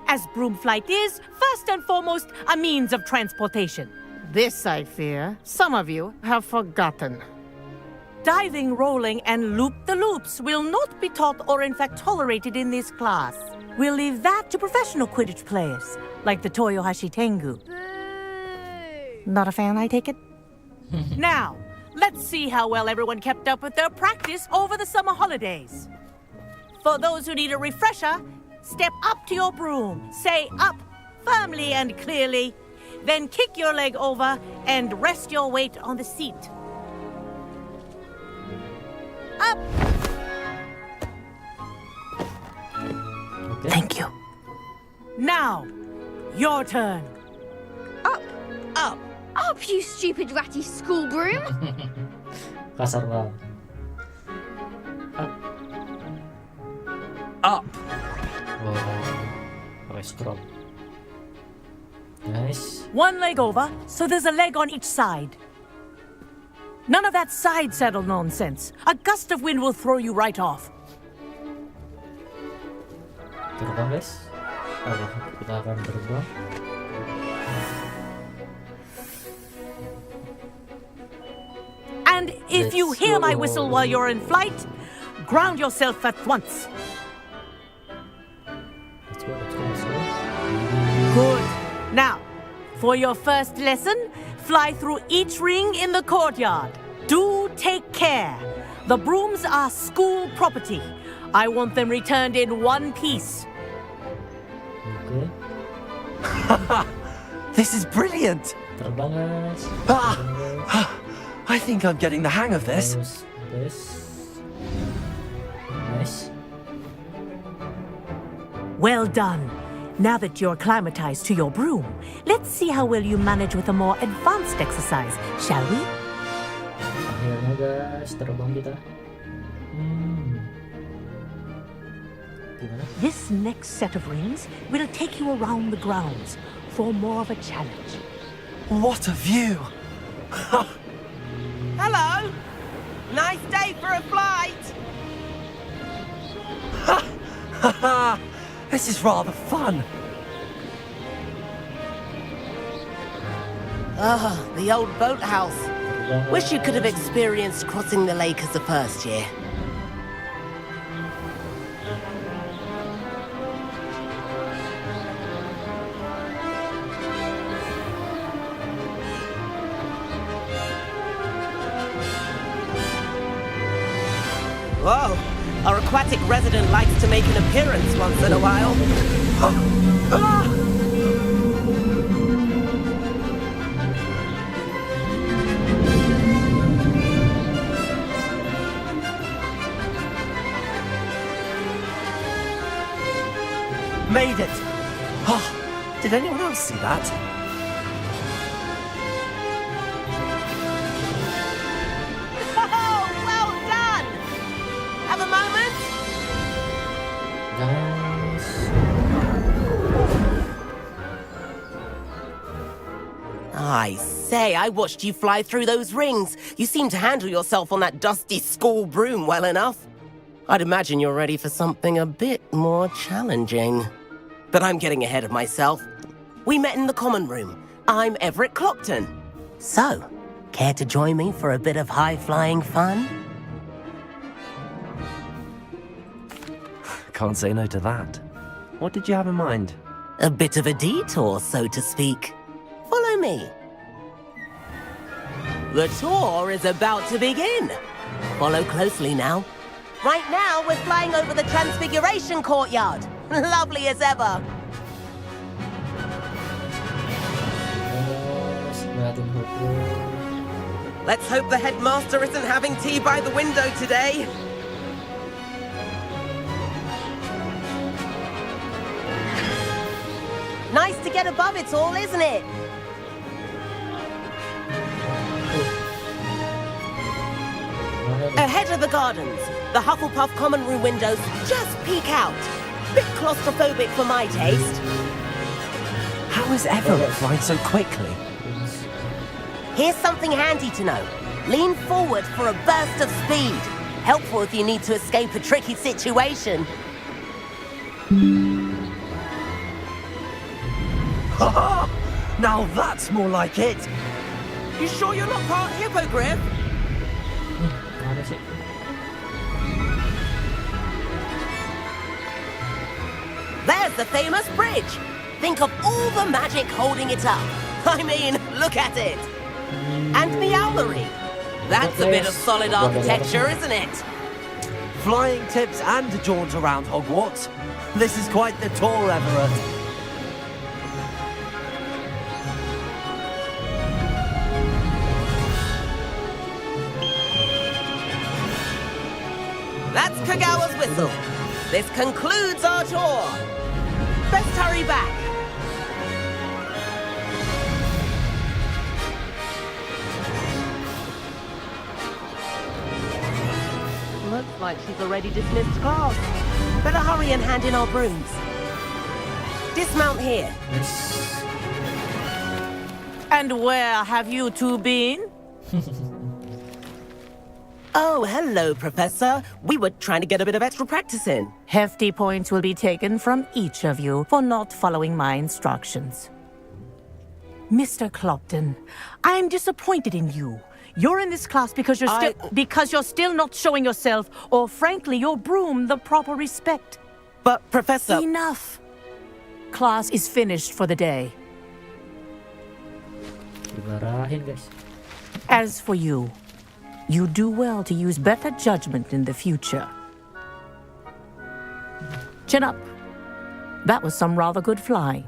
as broom flight is, first and foremost, a means of transportation. This, I fear, some of you have forgotten. Diving, rolling, and loop-the-loops will not be taught or in fact tolerated in this class. We'll leave that to professional Quidditch players, like the Toyohashi Tengu. Not a fan, I take it? Now, let's see how well everyone kept up with their practice over the summer holidays. For those who need a refresher, step up to your broom, say up firmly and clearly, then kick your leg over and rest your weight on the seat. Up! Okay. Thank you. Now, your turn. Up! Up! Up, you stupid ratty school broom! Kasar banget. Up. Oh, pakai scroll. Nice. One leg over, so there's a leg on each side. None of that side saddle nonsense. A gust of wind will throw you right off. Terbang guys. Apakah kita akan terbang? And if you hear my whistle while you're in flight, ground yourself at once. Let's go, let's go, let's go. Good. Now, for your first lesson, fly through each ring in the courtyard. Do take care. The brooms are school property. I want them returned in one piece. Okay. This is brilliant! Terbang guys. I think I'm getting the hang of this. Nice. Well done. Now that you're acclimatized to your broom, let's see how well you manage with a more advanced exercise, shall we? Akhirnya guys, terbang kita. Gimana? This next set of rings will take you around the grounds for more of a challenge. What a view! Hello. Nice day for a flight. Haha! This is rather fun. Ah, the old boathouse. Wish you could have experienced crossing the lake as the first year. Whoa! Our aquatic resident likes to make an appearance once in a while. Made it! Oh, did anyone else see that? Oh, well done! Have a moment? I say, I watched you fly through those rings. You seem to handle yourself on that dusty school broom well enough. I'd imagine you're ready for something a bit more challenging. But I'm getting ahead of myself. We met in the common room. I'm Everett Clopton. So, care to join me for a bit of high-flying fun? Can't say no to that. What did you have in mind? A bit of a detour, so to speak. Follow me. The tour is about to begin. Follow closely now. Right now, we're flying over the Transfiguration Courtyard. Lovely as ever. Let's hope the headmaster isn't having tea by the window today. Nice to get above it all, isn't it? Ahead of the gardens, the Hufflepuff common room windows just peek out. Bit claustrophobic for my taste. How is Everett flying so quickly? Here's something handy to know. Lean forward for a burst of speed. Helpful if you need to escape a tricky situation. Ha! Now that's more like it. You sure you're not part hippogriff? There's the famous bridge. Think of all the magic holding it up. I mean, look at it. And the owlery. That's a bit of solid architecture, isn't it? Flying tips and a jaunt around Hogwarts. This is quite the tour, Everett. That's Kagawa's whistle. This concludes our tour. Best hurry back. Looks like she's already dismissed class. Better hurry and hand in our brooms. Dismount here. And where have you two been? Oh, hello, Professor. We were trying to get a bit of extra practice in. Hefty points will be taken from each of you for not following my instructions. Mr. Clopton, I'm disappointed in you. You're in this class because you're still not showing yourself, or frankly, your broom the proper respect. But, Professor... Enough. Class is finished for the day. As for you, you do well to use better judgment in the future. Chin up. That was some rather good flying.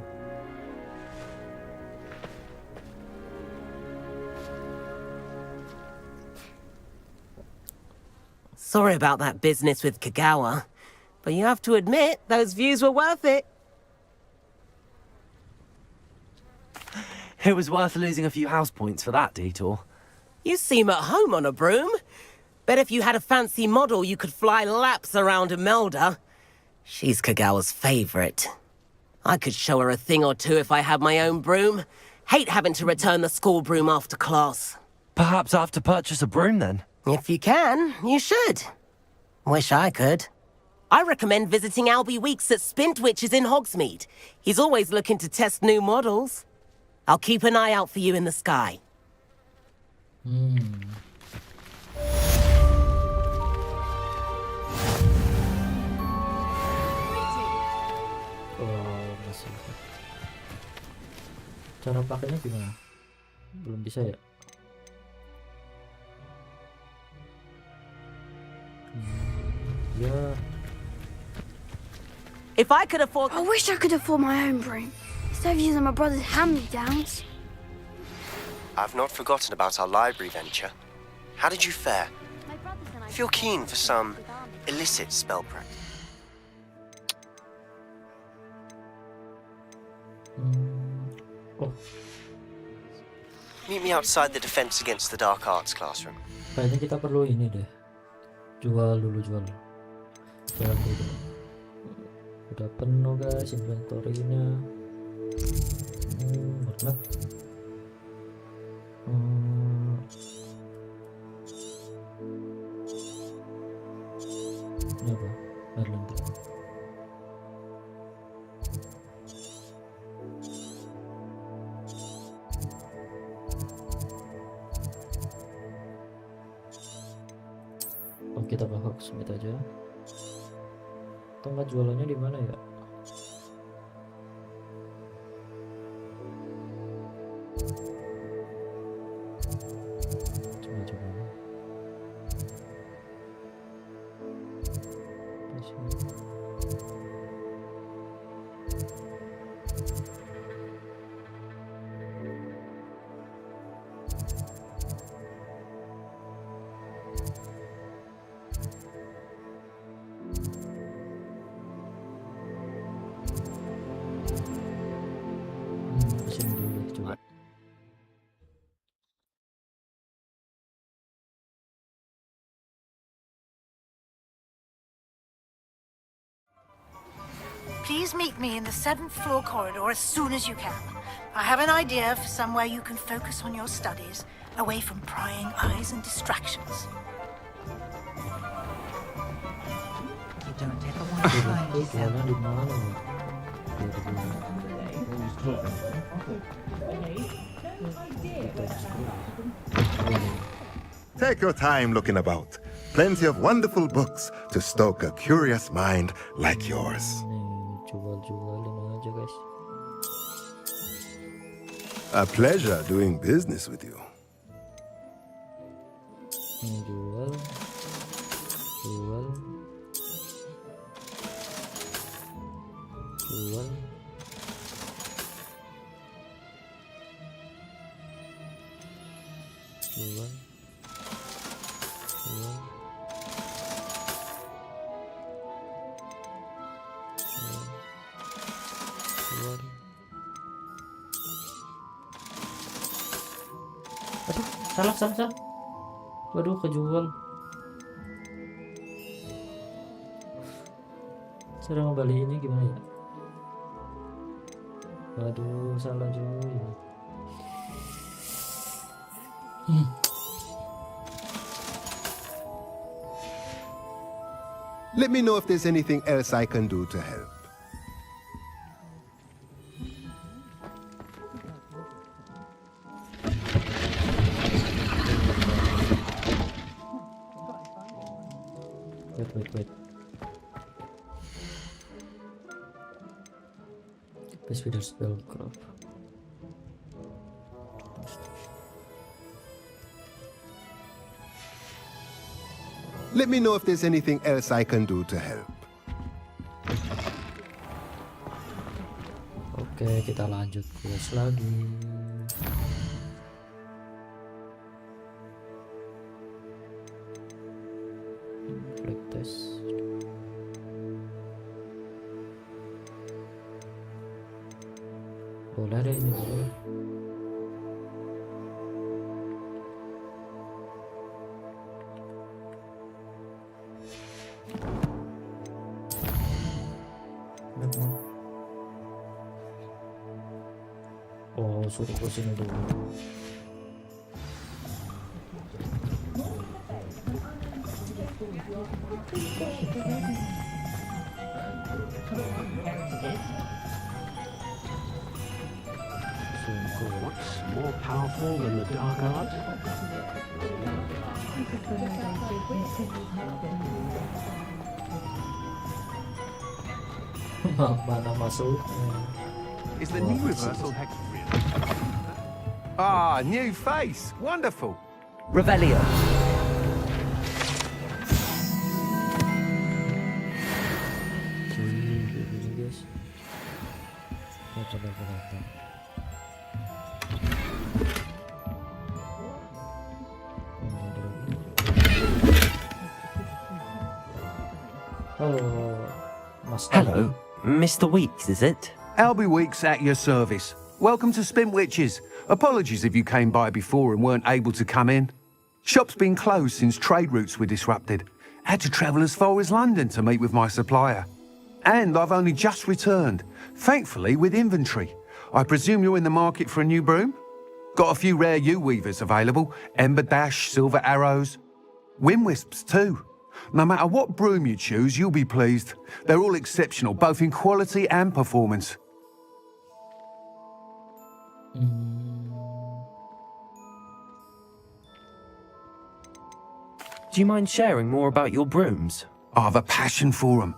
Sorry about that business with Kagawa, but you have to admit, those views were worth it. It was worth losing a few house points for that detour. You seem at home on a broom. Bet if you had a fancy model, you could fly laps around Imelda. She's Kagawa's favorite. I could show her a thing or two if I had my own broom. Hate having to return the school broom after class. Perhaps I have to purchase a broom then? If you can, you should. Wish I could. I recommend visiting Albie Weeks at Spintwitches in Hogsmeade. He's always looking to test new models. I'll keep an eye out for you in the sky. Masih. Cara pakainya gimana? Belum bisa ya? Ya. If I could afford... I wish I could afford my own broom, instead of using my brother's hand-me-downs. I've not forgotten about our library venture. How did you fare? Feel keen for some illicit spell practice? Meet me outside the Defense Against the Dark Arts classroom. Kayaknya kita perlu ini deh. Jual dulu, jual. Jual dulu. Udah penuh guys inventory-nya. Banget. Ini apa? Merlin. Oh, kita ke Hogsmeade aja. Tempat jualannya di mana ya? Coba. Di sini. Please meet me in the 7th floor corridor as soon as you can. I have an idea for somewhere you can focus on your studies, away from prying eyes and distractions. Take your time looking about. Plenty of wonderful books to stoke a curious mind like yours. Jual-jualin aja guys. A pleasure doing business with you. Jual. Aduh, salah. Waduh, kejual. Cara ngembaliinnya gimana ya? Waduh, salah cuy. Let me know if there's anything else I can do to help. Wait. Best feeder spell crop. Let me know if there's anything else I can do to help. Oke, kita lanjut quest lagi. Flag test. Boleh deh ini dulu. Oh, suruh ke sini dulu. What's more powerful than the dark art? Mana masuk? Is the new reversal hex real? Ah, new face. Wonderful. Revelio. Hello, Mr. Weeks, is it? Albie Weeks at your service. Welcome to Spintwitches. Apologies if you came by before and weren't able to come in. Shop's been closed since trade routes were disrupted. Had to travel as far as London to meet with my supplier. And I've only just returned, thankfully with inventory. I presume you're in the market for a new broom? Got a few rare U-weavers available. Ember Dash, Silver Arrows. Wind Wisps too. No matter what broom you choose, you'll be pleased. They're all exceptional, both in quality and performance. Do you mind sharing more about your brooms? I have a passion for them.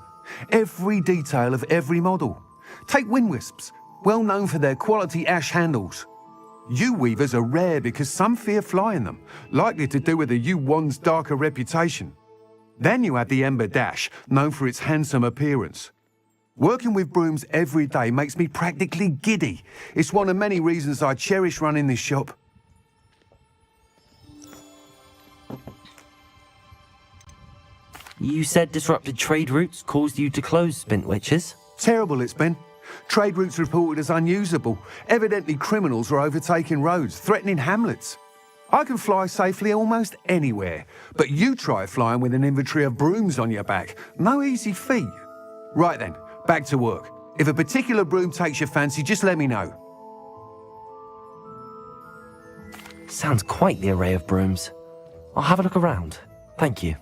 Every detail of every model. Take Wind Wisps, well known for their quality ash handles. U-weavers are rare because some fear flying them, likely to do with the U-wand's darker reputation. Then you have the Ember Dash, known for its handsome appearance. Working with brooms every day makes me practically giddy. It's one of many reasons I cherish running this shop. You said disrupted trade routes caused you to close Spintwitches? Terrible it's been. Trade routes reported as unusable. Evidently criminals are overtaking roads, threatening hamlets. I can fly safely almost anywhere, but you try flying with an inventory of brooms on your back. No easy feat. Right then, back to work. If a particular broom takes your fancy, just let me know. Sounds quite the array of brooms. I'll have a look around. Thank you.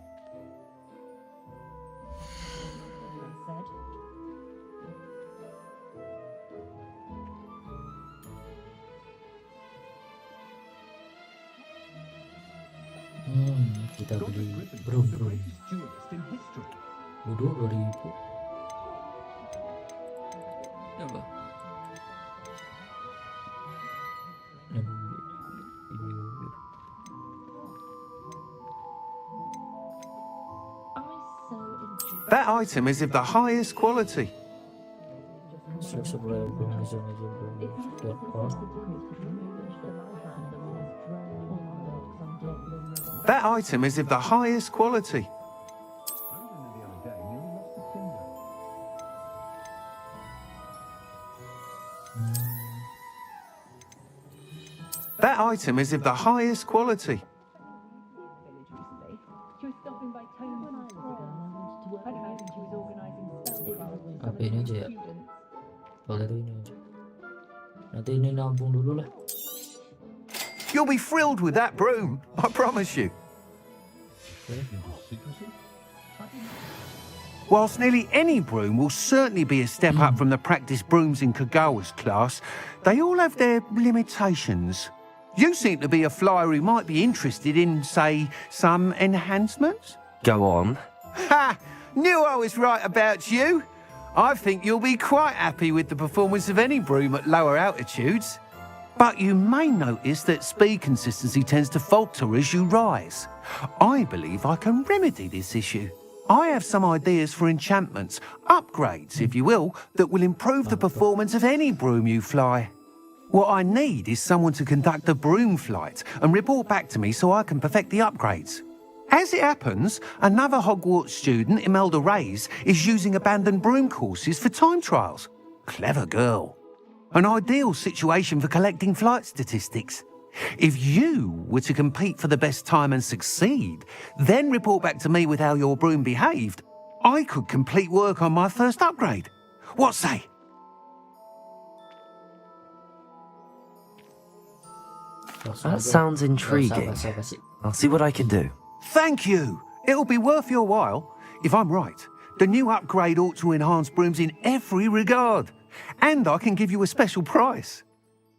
Kita beli broom. Duduk 2000. Apa? That item is of the highest quality. That item is of the highest quality. That item is of the highest quality. Apa ini aja ya? Boleh tuh ini aja. Nanti ini nampung dulu lah. You'll be thrilled with that broom, I promise you. Whilst nearly any broom will certainly be a step up from the practice brooms in Kagawa's class, they all have their limitations. You seem to be a flyer who might be interested in, say, some enhancements? Go on. Ha! Knew I was right about you. I think you'll be quite happy with the performance of any broom at lower altitudes. But you may notice that speed consistency tends to falter as you rise. I believe I can remedy this issue. I have some ideas for enchantments, upgrades, if you will, that will improve the performance of any broom you fly. What I need is someone to conduct a broom flight and report back to me so I can perfect the upgrades. As it happens, another Hogwarts student, Imelda Reyes, is using abandoned broom courses for time trials. Clever girl. An ideal situation for collecting flight statistics. If you were to compete for the best time and succeed, then report back to me with how your broom behaved, I could complete work on my first upgrade. What say? That sounds intriguing. I'll see what I can do. Thank you. It'll be worth your while. If I'm right, The new upgrade ought to enhance brooms in every regard. And I can give you a special price.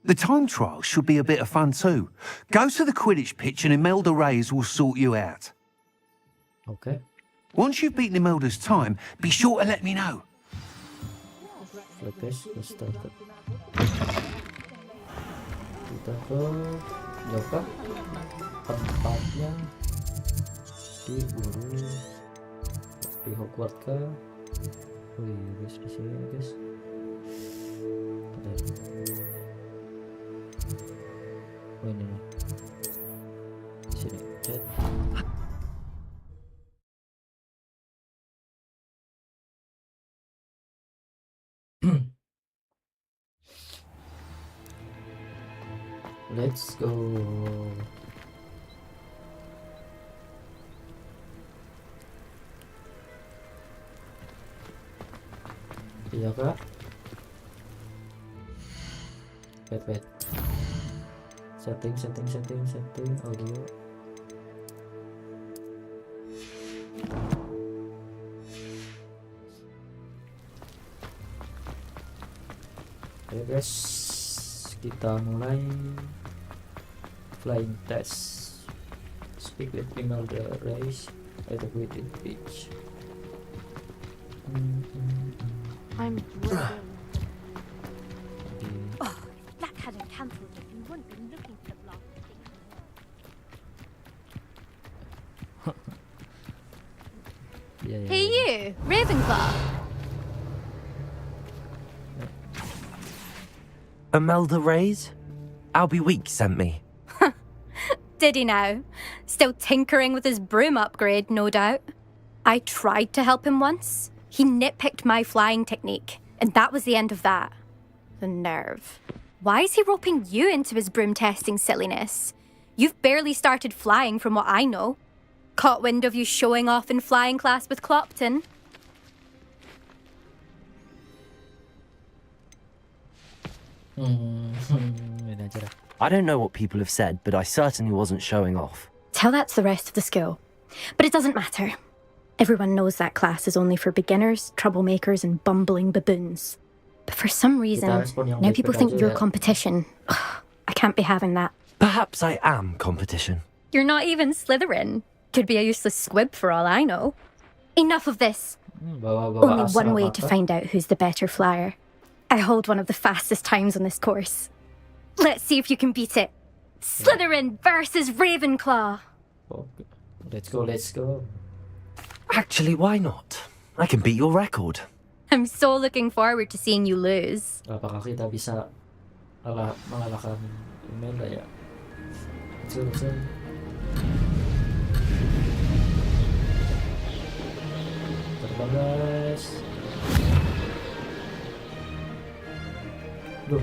The time trial should be a bit of fun too. Go to the Quidditch pitch and Imelda Reyes will sort you out. Okay. Once you've beaten Imelda's time, be sure to let me know. Flight Class started. Kita ke Joka. Tempatnya di guru di Hogwarts ke. Oh iya guys, di sini guys. Oh ini nih. Sini. Chat. Let's go. Iya kak. Wait. Setting audio. Oke guys, kita mulai flying test. Speak with Imelda Reyes at the Quidditch pitch. I'm broken. Oh, if that hadn't cancelled it, you wouldn't be looking for the last thing. Yeah. Hey you, Ravenclaw. Imelda Reyes? Albie Week sent me. Did he now? Still tinkering with his broom upgrade, no doubt. I tried to help him once. He nitpicked my flying technique, and that was the end of that. The nerve. Why is he roping you into his broom testing silliness? You've barely started flying from what I know. Caught wind of you showing off in flying class with Clopton. I don't know what people have said, but I certainly wasn't showing off. Tell that to the rest of the school. But it doesn't matter. Everyone knows that class is only for beginners, troublemakers, and bumbling baboons. But for some reason, now people think you're competition. Ugh, I can't be having that. Perhaps I am competition. You're not even Slytherin. Could be a useless squib for all I know. Enough of this. Only one way to find out who's the better flyer. I hold one of the fastest times on this course. Let's see if you can beat it. Slytherin versus Ravenclaw. Let's go. Actually, why not? I can beat your record. I'm so looking forward to seeing you lose. Apakah kita bisa mengalahkan Imelda ya? Let's go. Terbang guys. Loh.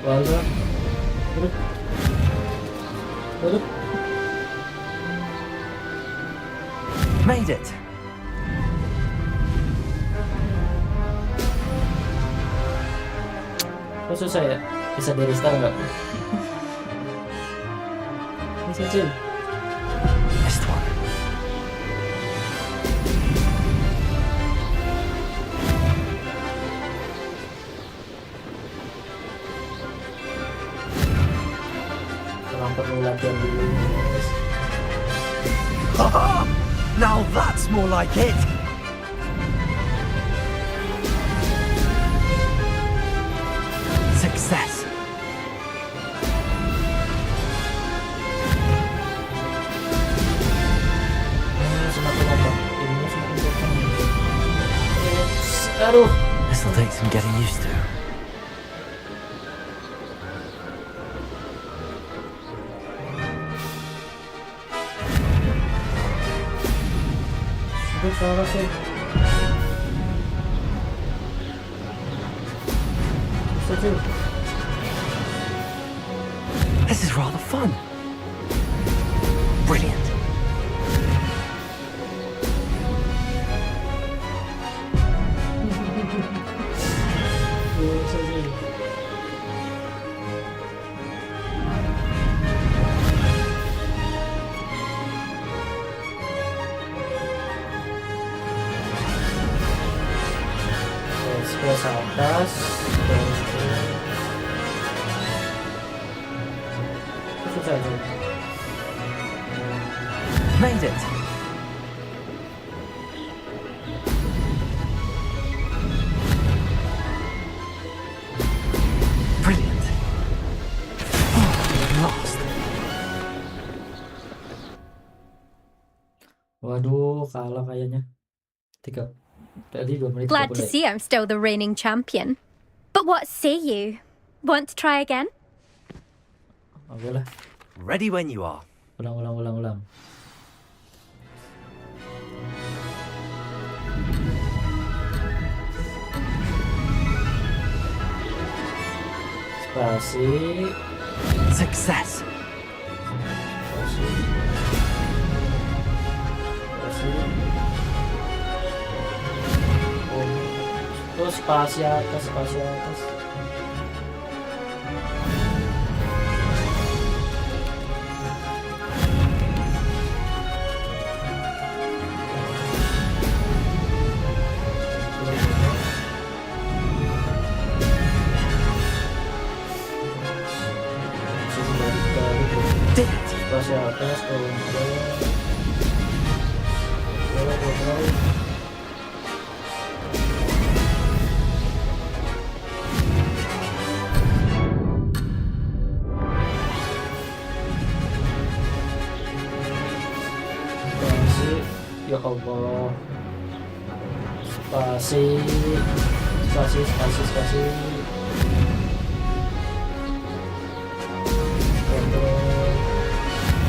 Walda. Made it. Kok susah ya? Bisa di restart nggak? Bisa Cil. Missed one. Kurang perlu latihan dulu. Now that's more like it. Success. This'll take some getting used to. This is rather fun. Brilliant. space atas, susah itu. Made it! Brilliant! Lost! Waduh, kalah kayaknya. 2 menit. Glad to see I'm still the reigning champion. But what say you? Want to try again? Oke lah. Ready when you are. Ulang. Spasi. Success. Terus spasi atas. Spasi atas, kontrol. Ya Allah, spasi.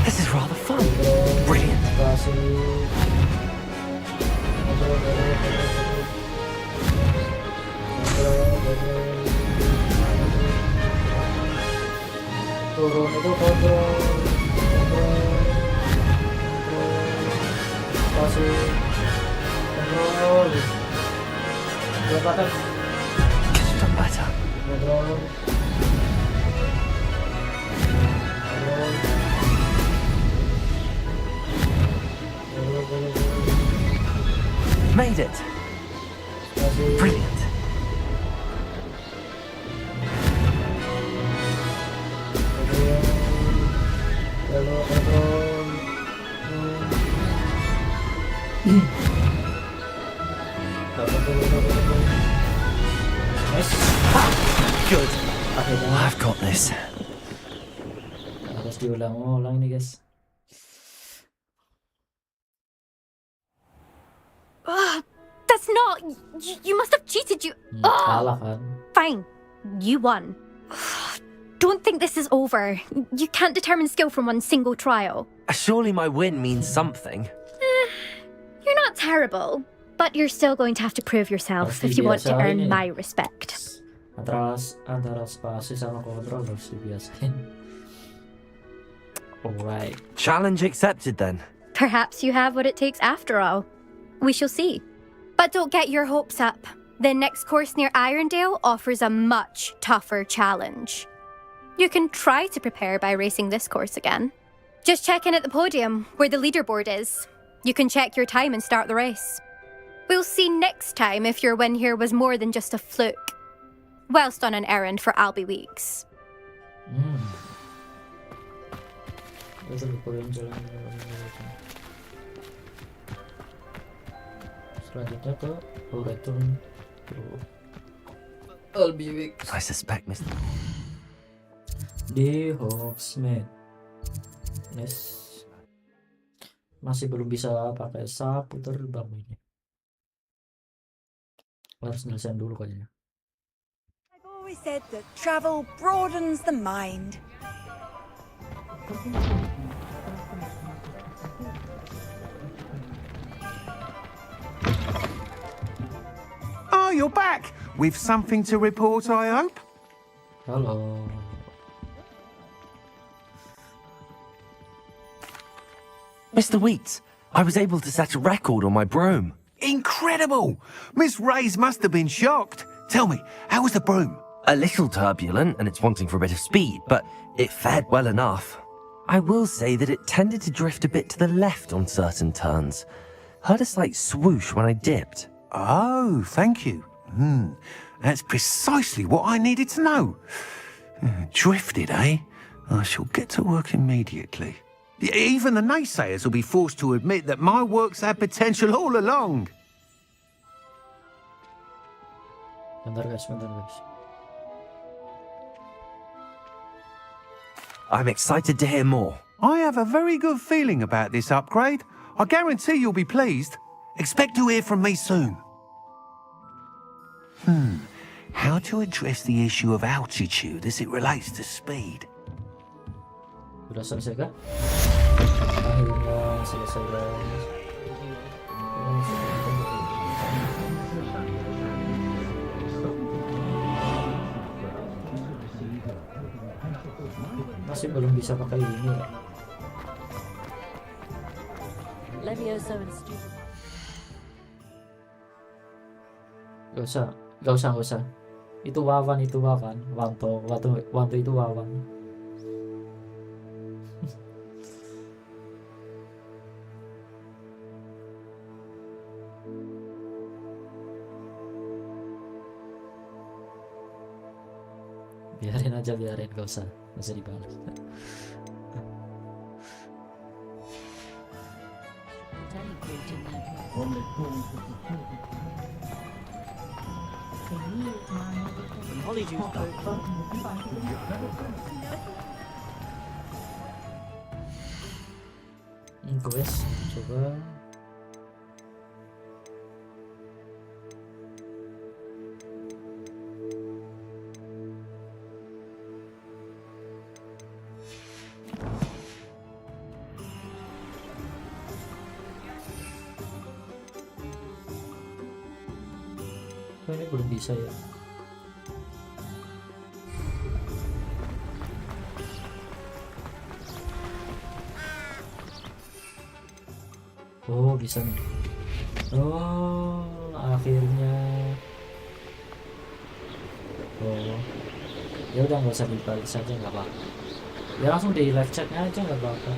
This is rather fun. Brilliant. Spasi. Turun itu kontrol. Spasi. Kontrol. Berapa? Could have done better. Kontrol. Made it. Brilliant. Good. I've got this. Harus diulang-ulang nih guys. That's not. You must have cheated. Kalah kan? Fine, you won. Don't think this is over. You can't determine skill from one single trial. Surely my win means something. You're not terrible, but you're still going to have to prove yourself if you want to earn my respect. Antara spasi sama kontrol harus dibiasain. Alright. Challenge accepted then. Perhaps you have what it takes after all. We shall see. But don't get your hopes up. The next course near Irondale offers a much tougher challenge. You can try to prepare by racing this course again. Just check in at the podium, where the leaderboard is. You can check your time and start the race. We'll see next time if your win here was more than just a fluke. Whilst on an errand for Albie Weeks. Selanjutnya ke return to Albie Weeks. I suspect Mr. Di Hogsmeade. Yes. Masih belum bisa pakai sapu terbang ini. Harus nyelesain dulu kayaknya. I've always said that travel broadens the mind. Oh, you're back! With something to report, I hope? Hello. Mr. Wheats, I was able to set a record on my broom. Incredible! Miss Reyes must have been shocked. Tell me, how was the broom? A little turbulent, and it's wanting for a bit of speed, but it fared well enough. I will say that it tended to drift a bit to the left on certain turns. Heard a slight swoosh when I dipped. Oh, thank you. That's precisely what I needed to know. Drifted, eh? I shall get to work immediately. Even the naysayers will be forced to admit that my work's had potential all along. Bentar guys. I'm excited to hear more. I have a very good feeling about this upgrade. I guarantee you'll be pleased. Expect to hear from me soon. How to address the issue of altitude as it relates to speed? Sudah selesai kan? Akhirnya selesai guys. Masih belum bisa pakai ini ya. Gak usah. Itu wawan. Wanto itu wawan. Biarin aja, gak usah dibalas. Guys, coba ini belum bisa ya. Oh bisa nih. Oh akhirnya. Oh ya udah nggak usah dibalik saja, nggak apa-apa. Ya langsung di live chatnya aja nggak apa-apa.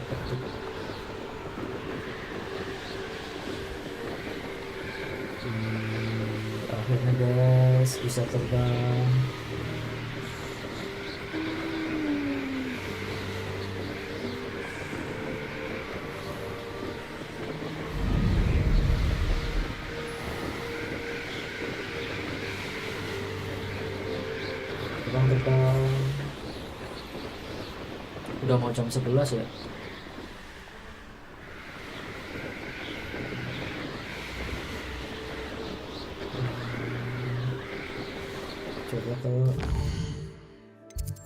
Akhirnya guys bisa terbang. Terbang. Udah mau jam 11 ya. Coba ke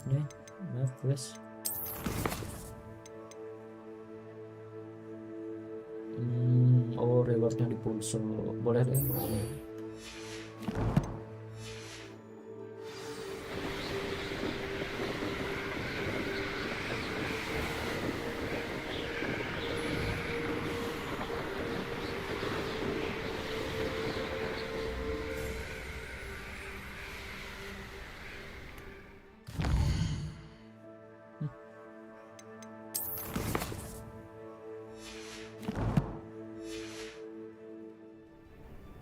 ini guys. Oh rewardnya di pulso, boleh deh.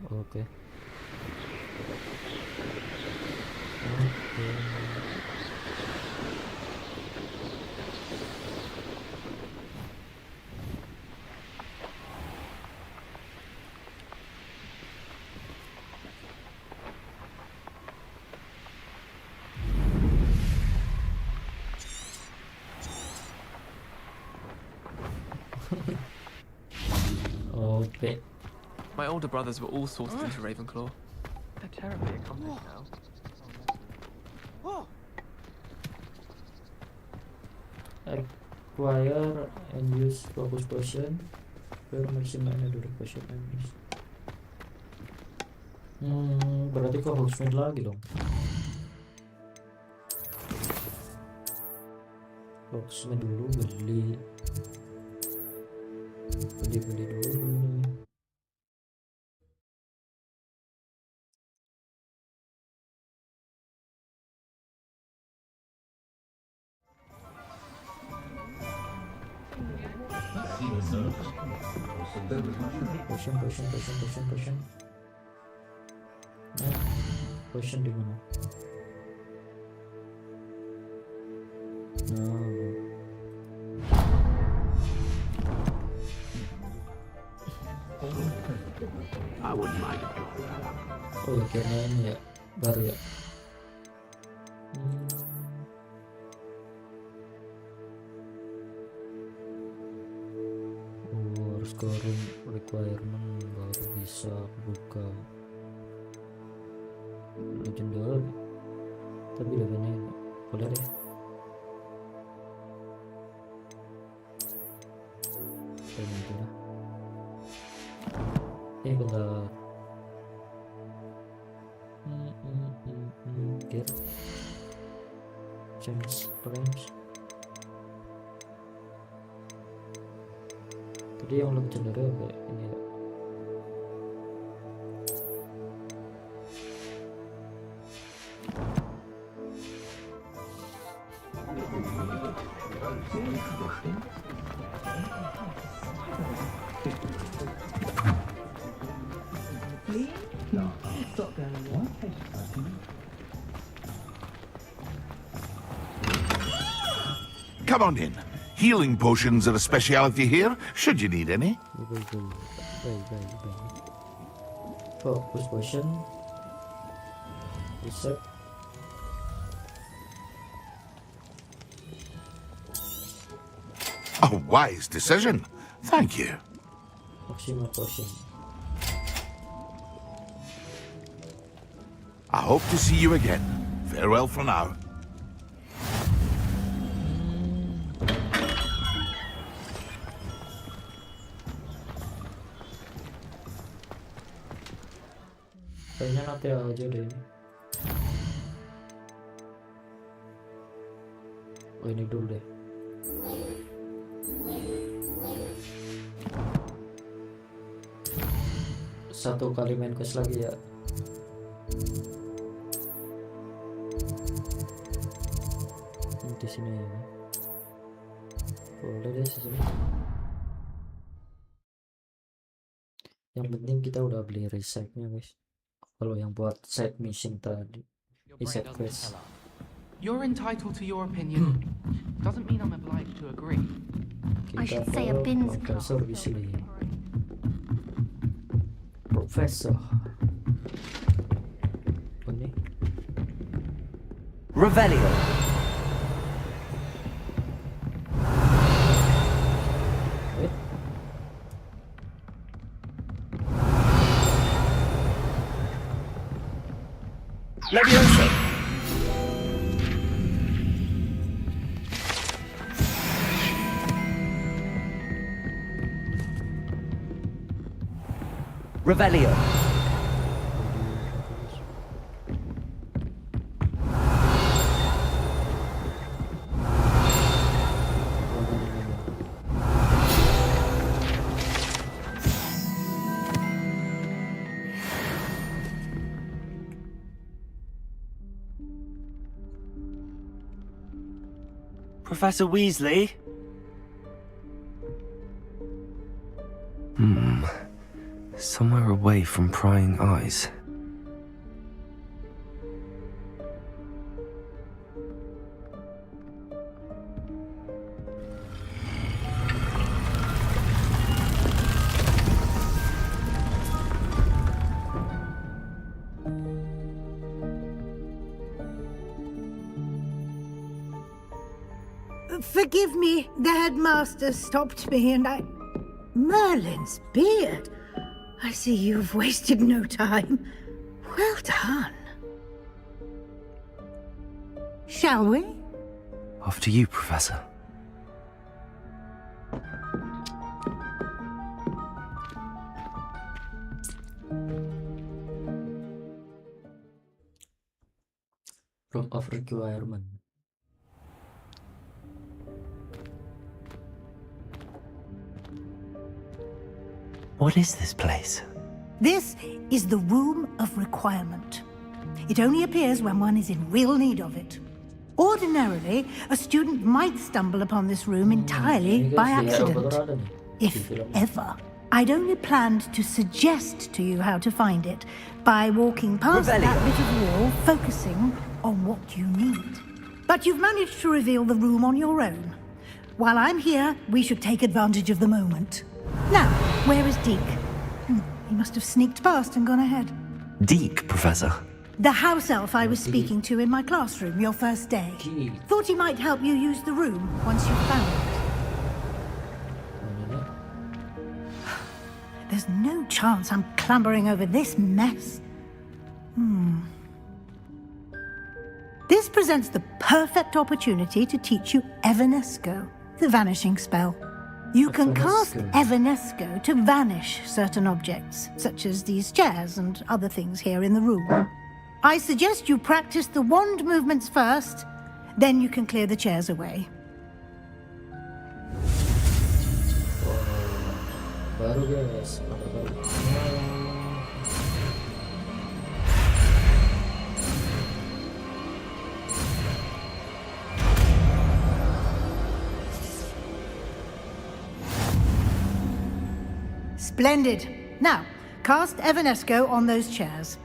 Oke. Okay. My older brothers were all sorted into Ravenclaw. They're terribly accomplished now. Acquire and use focus potion. Per maximum another potion and use. Berarti kok harus main lagi dong. Fokus main dulu, beli dulu. Potion. Nah. Question di mana? Nah. I wouldn't mind. Oh ya, kayaknya ini ya baru ya. Harus ke room requirement baru bisa buka legendary, tapi levelnya ini boleh deh. Bentar. Get change frames. Tadi yang belum cenderung kayak ini ya. Come on in. Healing potions are a speciality here, should you need any. Focus potion. Reset. A wise decision. Thank you. Maximal potion. I hope to see you again. Farewell for now. Kayaknya nanti aja deh ini. Oh ini dulu deh. Satu kali main quest lagi ya. Di sini ya. Boleh deh sini. Yang penting kita udah beli reset-nya guys. Kalau yang buat side mission tadi, side quest. You're entitled to your opinion. Doesn't mean I'm obliged to agree. I should say a bin's Professor Weasley. Professor. Ini. Revelio. Leviosa. Revelio. Professor Weasley? Somewhere away from prying eyes. Forgive me, the headmaster stopped me and I... Merlin's beard. I see you've wasted no time. Well done. Shall we? After you, Professor. Room of requirement. What is this place? This is the Room of Requirement. It only appears when one is in real need of it. Ordinarily, a student might stumble upon this room entirely by accident. If ever. I'd only planned to suggest to you how to find it by walking past that bit of wall, focusing on what you need. But you've managed to reveal the room on your own. While I'm here, we should take advantage of the moment. Now, where is Deke? He must have sneaked past and gone ahead. Deke, Professor. The house elf I was speaking to in my classroom your first day. Thought he might help you use the room once you found it. There's no chance I'm clambering over this mess. This presents the perfect opportunity to teach you Evanesco, the vanishing spell. You can cast Evanesco to vanish certain objects, such as these chairs and other things here in the room. I suggest you practice the wand movements first, then you can clear the chairs away. Baru guys, Splendid. Now, cast Evanesco on those chairs.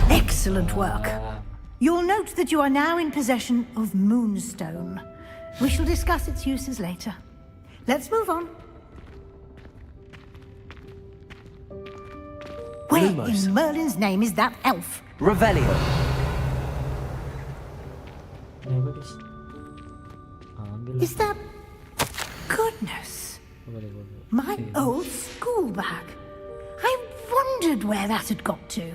Excellent work. You'll note that you are now in possession of Moonstone. We shall discuss its uses later. Let's move on. Where in Merlin's name is that elf? Revelio. Is that... Goodness. My old school bag. I wondered where that had got to.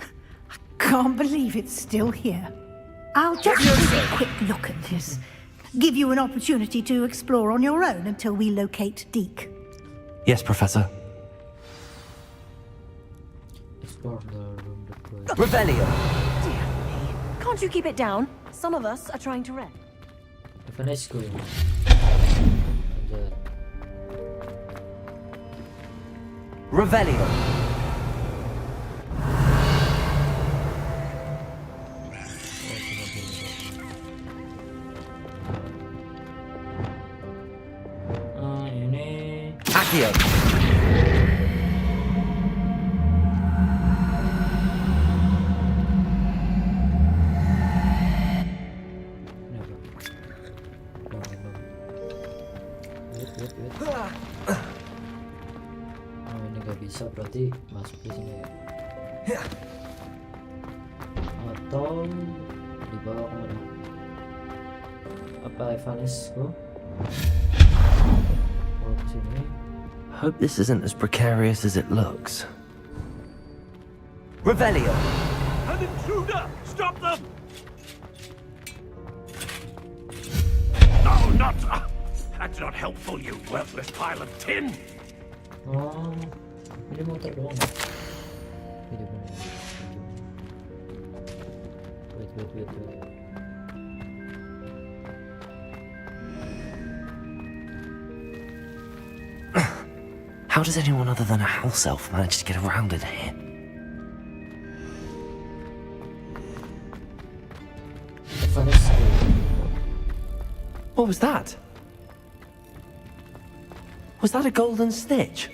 I can't believe it's still here. I'll just take a quick look at this. Give you an opportunity to explore on your own until we locate Deke. Yes, Professor. Revelio. Dear me. Can't you keep it down? Some of us are trying to rent. Revelio. Ini Accio. Oh, ini gak bisa, berarti masuk di sini ya. Atau dibawa kemana? Apa Evanesco? Oh, ke sini. Hope this isn't as precarious as it looks. Revelio. An intruder! Stop them! No, not... that's not helpful, you worthless pile of tin! Oh, ini motor doang. Ini bener. Wait. How does anyone other than a house elf manage to get around in here? What was that? Was that a golden stitch?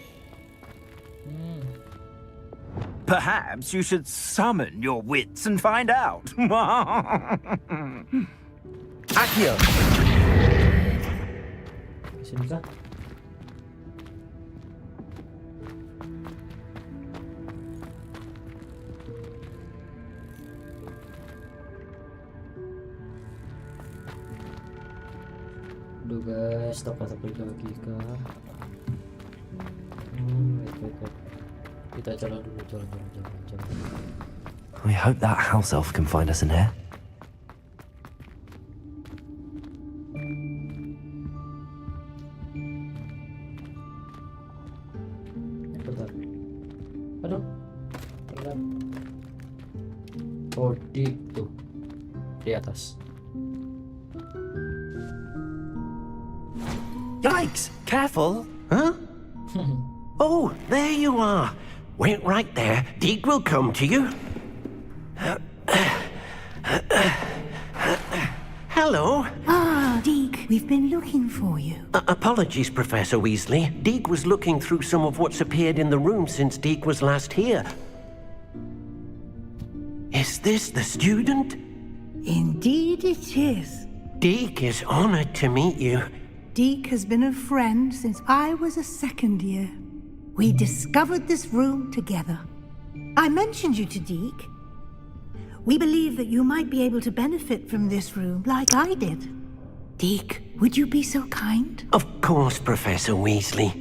Perhaps you should summon your wits and find out. Accio. Sini kah? Aduh guys, teka-teki lagi kah? Wait. Kita jalan dulu, jalan. We hope that house elf can find us in here. Bentar. Aduh. Pelan. Oh, tuh. Di atas. Yikes! Careful! Huh? Oh, there you are. Wait right there. Deke will come to you. Hello. Ah, Deke, we've been looking for you. Apologies, Professor Weasley. Deke was looking through some of what's appeared in the room since Deke was last here. Is this the student? Indeed it is. Deke is honored to meet you. Deke has been a friend since I was a second year. We discovered this room together. I mentioned you to Deke. We believe that you might be able to benefit from this room like I did. Deke, would you be so kind? Of course, Professor Weasley.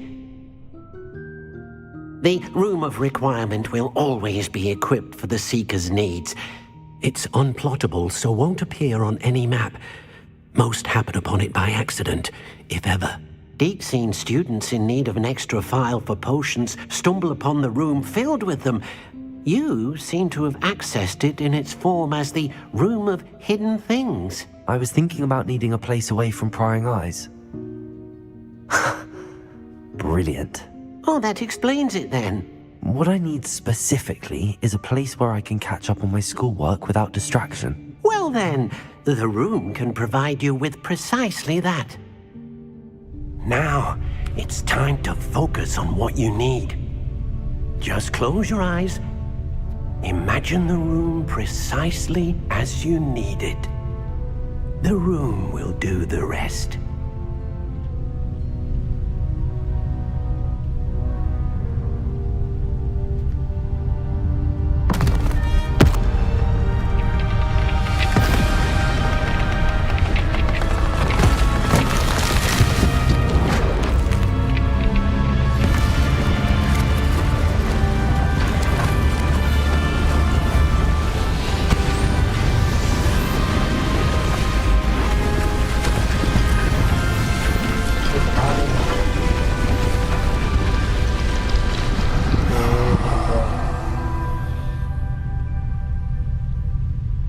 The Room of Requirement will always be equipped for the Seeker's needs. It's unplottable, so won't appear on any map. Most happen upon it by accident, if ever. Deke's seen students in need of an extra file for potions stumble upon the room filled with them. You seem to have accessed it in its form as the Room of Hidden Things. I was thinking about needing a place away from prying eyes. Brilliant. Oh, that explains it then. What I need specifically is a place where I can catch up on my schoolwork without distraction. Well then, the room can provide you with precisely that. Now, it's time to focus on what you need. Just close your eyes. Imagine the room precisely as you need it. The room will do the rest.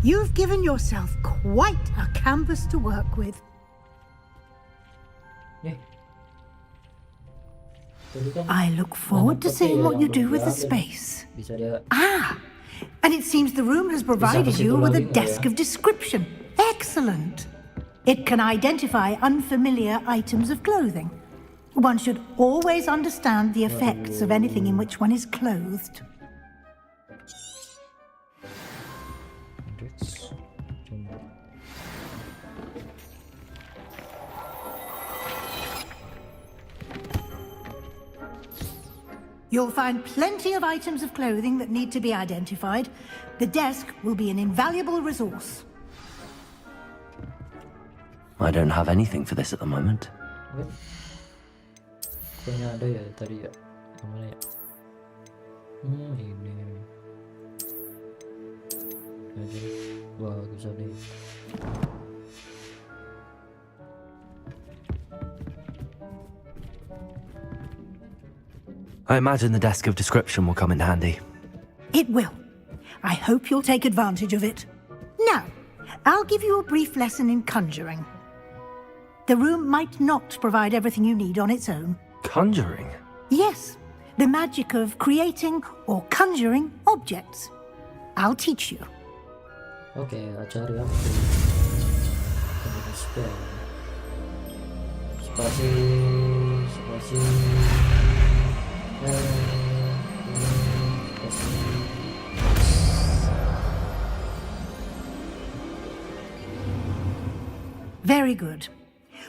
You've given yourself quite a canvas to work with. I look forward to seeing what you do with the space. Ah, and it seems the room has provided you with a desk of description. Excellent. It can identify unfamiliar items of clothing. One should always understand the effects of anything in which one is clothed. You'll find plenty of items of clothing that need to be identified. The desk will be an invaluable resource. I don't have anything for this at the moment. Pokoknya ada ya tadi ya. Kemana ya? Ini. Aja. Bagus deh. I imagine the desk of description will come in handy. It will. I hope you'll take advantage of it. Now, I'll give you a brief lesson in conjuring. The room might not provide everything you need on its own. Conjuring? Yes, the magic of creating or conjuring objects. I'll teach you. Okay, cari apa? Spell. Spasi. Very good.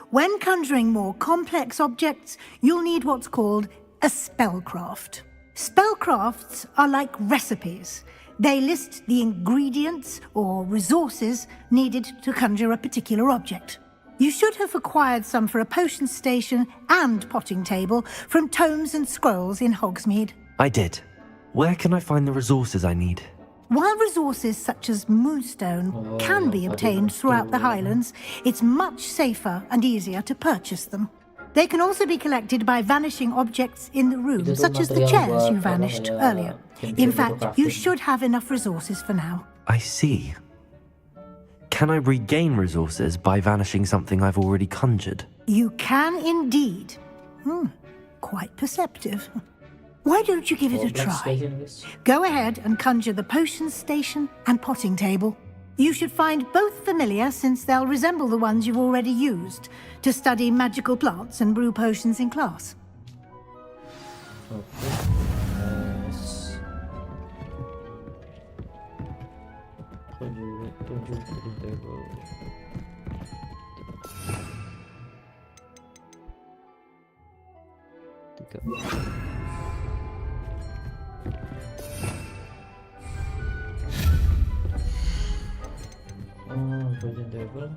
When conjuring more complex objects, you'll need what's called a spellcraft. Spellcrafts are like recipes. They list the ingredients or resources needed to conjure a particular object. You should have acquired some for a potion station and potting table from tomes and scrolls in Hogsmeade. I did. Where can I find the resources I need? While resources such as moonstone can be obtained throughout the Highlands, it's much safer and easier to purchase them. They can also be collected by vanishing objects in the room, such as the chairs you vanished earlier. In fact, you should have enough resources for now. I see. Can I regain resources by vanishing something I've already conjured? You can indeed. Quite perceptive. Why don't you give it a try? Go ahead and conjure the potion station and potting table. You should find both familiar since they'll resemble the ones you've already used to study magical plants and brew potions in class. Version table.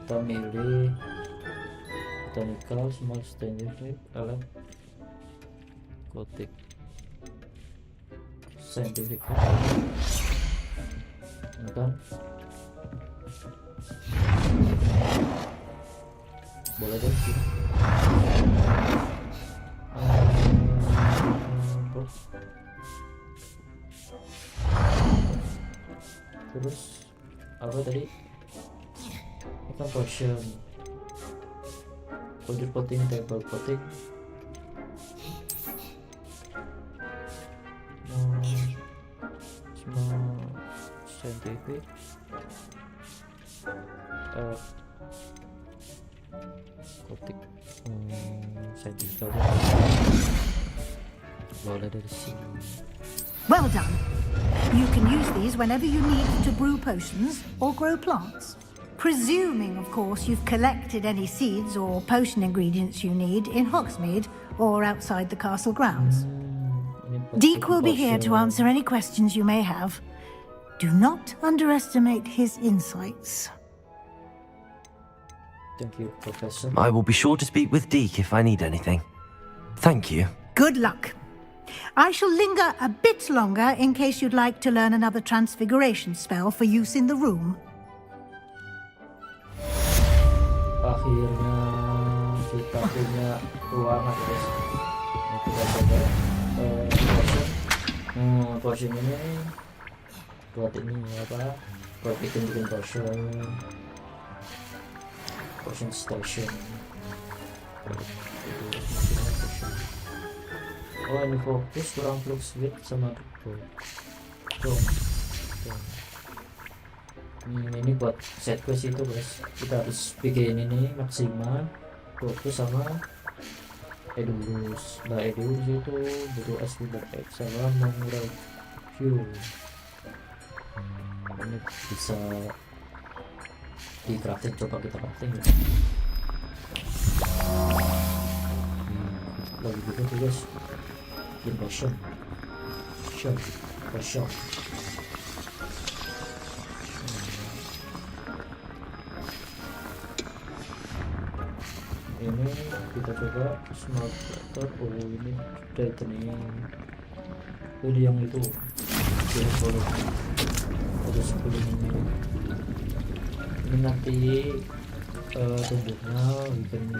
Kita milih botanical, small scientific, alam, gotik, scientific. Ini kan boleh deh sih. Terus apa tadi? Ini kan potion, potting, table potting, small scientific, gotik, scientific aja. Boleh dari sini. Well done. You can use these whenever you need to brew potions or grow plants. Presuming, of course, you've collected any seeds or potion ingredients you need in Hogsmeade or outside the castle grounds. Deke will be here to answer any questions you may have. Do not underestimate his insights. Thank you, Professor. I will be sure to speak with Deke if I need anything. Thank you. Good luck. I shall linger a bit longer in case you'd like to learn another transfiguration spell for use in the room. Akhirnya kita punya ruangan, guys. Ini kita coba potion ini buat ini apa? Buat bikin potion station. Oh, ini fokus kurang fluctuate sama dong. Ini buat set quest itu, guys. Kita harus bikin ini maksimal fokus sama Edulus. Nah, Edulus itu butuh SP babak sama mengurai fuel. Ini bisa di crafting, coba kita crafting ya. Lagi gitu tuh, guys. Potion. Ini kita coba smart water. Oh, ini tightening. Ini yang itu ada 10 menit. Ini nanti tumbuhnya bikin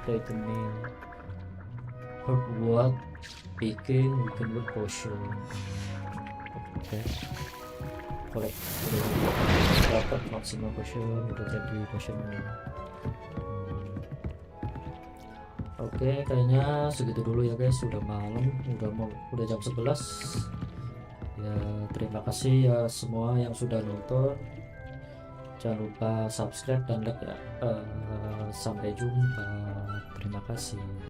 tightening. Buat bikin buat potion. Oke. Kolek dapat maksimal potion, udah jadi potion. Oke, kayaknya segitu dulu ya, guys. Sudah malam, udah jam 11. Ya, terima kasih ya semua yang sudah nonton. Jangan lupa subscribe dan like ya. Sampai jumpa. Terima kasih.